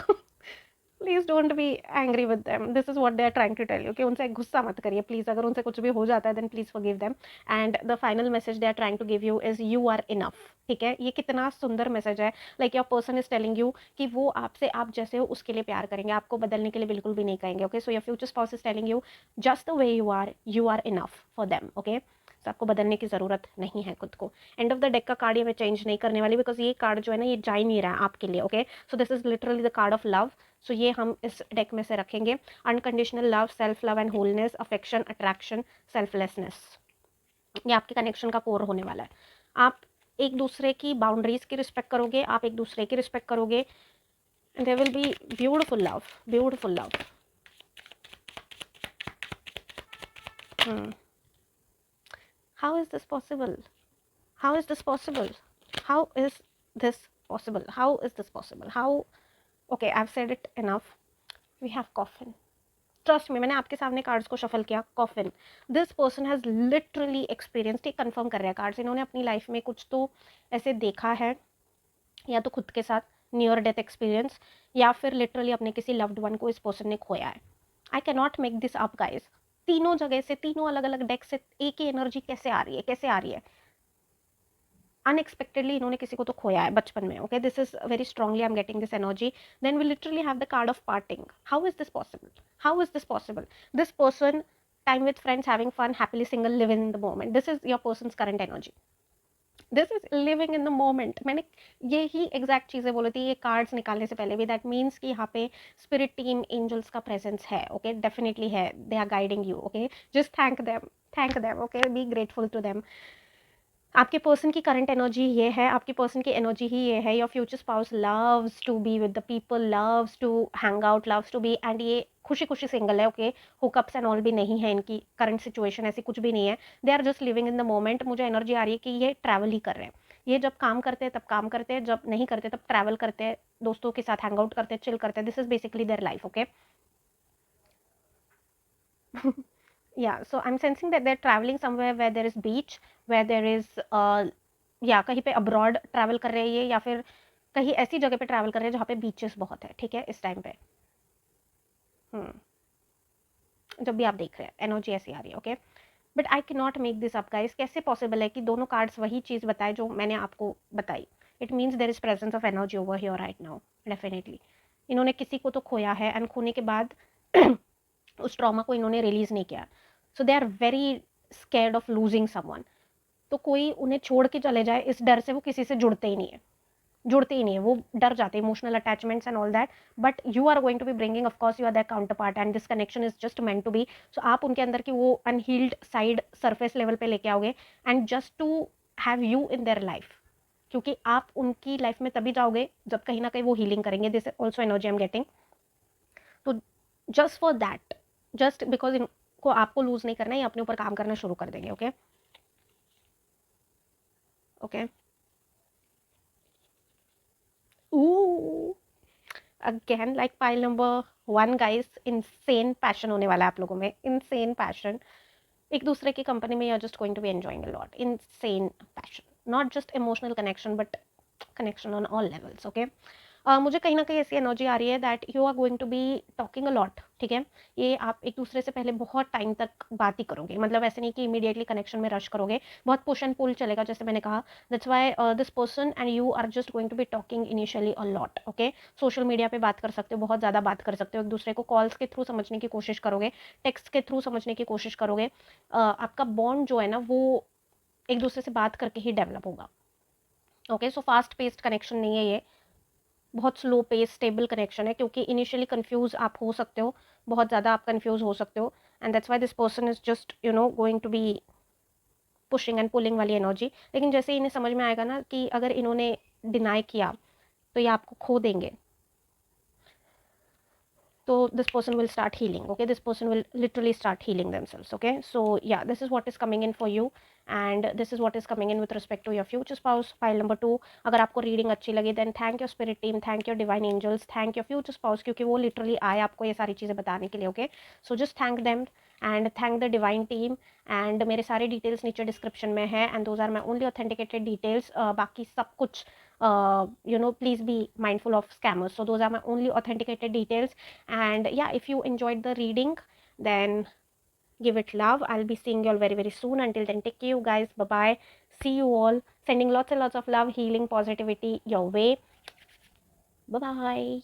please don't be angry with them, this is what they are trying to tell you कि उनसे गुस्सा मत करिए please. अगर उनसे कुछ भी हो जाता है then please forgive them, and the final message they are trying to give you is you are enough. ठीक है, ये कितना सुंदर मैसेज है। Like your person is telling you कि वो आपसे आप जैसे हो उसके लिए प्यार करेंगे, आपको बदलने के लिए बिल्कुल भी नहीं कहेंगे। Okay, so your future spouse is telling you just the way you are enough for them. Okay, तो आपको बदलने की ज़रूरत नहीं है खुद को। एंड ऑफ द डेक का कार्ड ये मैं चेंज नहीं करने वाली, बिकॉज ये कार्ड जो है ना ये जा ही नहीं रहा है आपके लिए। Okay, so this is literally the card of love. So ये हम इस डेक में से रखेंगे। Unconditional love, self love and wholeness, affection, attraction, selflessness, ये आपके कनेक्शन का कोर होने वाला है। आप एक दूसरे की बाउंड्रीज की रिस्पेक्ट करोगे, आप एक दूसरे की रिस्पेक्ट करोगे, and there will be beautiful love, beautiful love. How is this possible? How is this possible? How is this possible? How is this possible? How? Okay, I've said it enough. We have coffin. Trust में मैंने आपके सामने cards को shuffle किया। Coffin, this person has literally experienced, ये confirm कर रहा है कार्ड्स, इन्होंने अपनी लाइफ में कुछ तो ऐसे देखा है, या तो खुद के साथ नियर डेथ एक्सपीरियंस, या फिर लिटरली अपने किसी लव्ड वन को इस पर्सन ने खोया है। I can not make this up guys. तीनों जगह से, तीनों अलग अलग डेक से एक ही एनर्जी कैसे आ रही है, कैसे आ रही है? अनएक्सपेक्टेडली इन्होंने किसी को तो खोया है बचपन में। Okay, this is very strongly I am getting this energy. Then we literally have the card of parting. How is this possible? How is this possible? This person time with friends, having fun, happily single, live in the moment, this is your person's current energy. This is living in the moment. मैंने यही exact चीज़ें बोली थी ये cards निकालने से पहले भी, दैट मीन्स कि यहाँ पे स्पिरिट टीम, एंजल्स का प्रेजेंस है। ओके, डेफिनेटली है, they are guiding you. Okay, just thank them. Okay, be grateful to them. आपके पर्सन की करंट एनर्जी ये है, आपकी पर्सन की एनर्जी ही ये है। Your future spouse loves to be with the people, loves to hang out, loves to be, and ये खुशी खुशी सिंगल है। ओके, हुकअप्स एंड ऑल भी नहीं है इनकी करंट सिचुएशन, ऐसी कुछ भी नहीं है। They are just living in the moment. मुझे एनर्जी आ रही है कि ये ट्रैवल ही कर रहे हैं। ये जब काम करते हैं तब काम करते हैं, जब नहीं करते तब ट्रैवल करते हैं, दोस्तों के साथ हैंग आउट करते हैं, चिल करते हैं। This is basically there life. Okay yeah, so I'm sensing that they're traveling somewhere where there is beach, where there is या कहीं पे अब्रॉड ट्रैवल कर रहे हैं ये, या फिर कहीं ऐसी जगह पे ट्रैवल कर रहे हैं जहाँ पे बीचेस बहुत है। ठीक है, इस टाइम पे जब भी आप देख रहे हैं एनर्जी ऐसी आ रही है। Okay, but I can not make this up guys. कैसे पॉसिबल है कि दोनों कार्ड्स वही चीज़ बताए जो मैंने आपको बताई? It means there is presence of energy over here right now. Definitely इन्होंने किसी को तो खोया है, एंड खोने के बाद उस ट्रॉमा को इन्होंने रिलीज नहीं किया। So they are very scared of losing someone. तो कोई उन्हें छोड़ के चले जाए, इस डर से वो किसी से जुड़ते ही नहीं है, वो डर जाते हैं, emotional attachments and all that. But you are going to be bringing, of course you are that counterpart, and this connection is just meant to be. So आप उनके अंदर की वो अनहील्ड साइड सरफेस लेवल पे लेके आओगे, and just to have you in their life, क्योंकि आप उनकी लाइफ में तभी जाओगे जब कहीं ना कहीं वो हीलिंग करेंगे। This also energy I am getting. तो just for that, just because इनको आपको लूज नहीं करना है, ये अपने ऊपर काम करना शुरू कर देंगे। Okay okay again like pile number 1 guys, insane passion होने वाला है आप लोगों में, इनसेन पैशन। एक दूसरे की कंपनी में you are just going to be enjoying a lot, insane passion, not just emotional connection but connection on all levels. Okay, मुझे कहीं ना कहीं ऐसी एनर्जी आ रही है that you are going to be talking a lot. ठीक है, ये आप एक दूसरे से पहले बहुत टाइम तक बात ही करोगे, मतलब ऐसे नहीं कि इमीडिएटली कनेक्शन में रश करोगे, बहुत पुश एंड पुल चलेगा जैसे मैंने कहा। That's why this person and you are just going to be talking initially a lot. Okay, social media पे बात कर सकते हो, बहुत ज़्यादा बात कर सकते हो, एक दूसरे को कॉल्स के थ्रू समझने की कोशिश करोगे, टेक्स्ट के थ्रू समझने की कोशिश करोगे। आपका बॉन्ड जो है ना वो एक दूसरे से बात करके ही डेवलप होगा। Okay, so fast paced connection नहीं है ये, बहुत स्लो पेस स्टेबल कनेक्शन है, क्योंकि इनिशियली कंफ्यूज आप हो सकते हो, बहुत ज़्यादा आप कंफ्यूज हो सकते हो, and that's why this person is just going to be pushing and pulling वाली एनर्जी। लेकिन जैसे इन्हें समझ में आएगा ना कि अगर इन्होंने डिनाई किया तो ये आपको खो देंगे, So this person will start healing. Okay, this person will literally start healing themselves. Okay, so yeah, this is what is coming in for you, and this is what is coming in with respect to your future spouse. File number 2, अगर आपको reading अच्छी लगी then thank your spirit team, thank your divine angels, thank your future spouse, क्योंकि वो literally आए आपको ये सारी चीज़ें बताने के लिए. Okay, so just thank them and thank the divine team. and मेरे सारे details नीचे description में है, and those are my only authenticated details. बाकी सब कुछ please be mindful of scammers. So those are my only authenticated details. And yeah, if you enjoyed the reading, then give it love. I'll be seeing you all very very soon. Until then, take care you guys. Bye bye. See you all. Sending lots and lots of love, healing, positivity your way. Bye bye.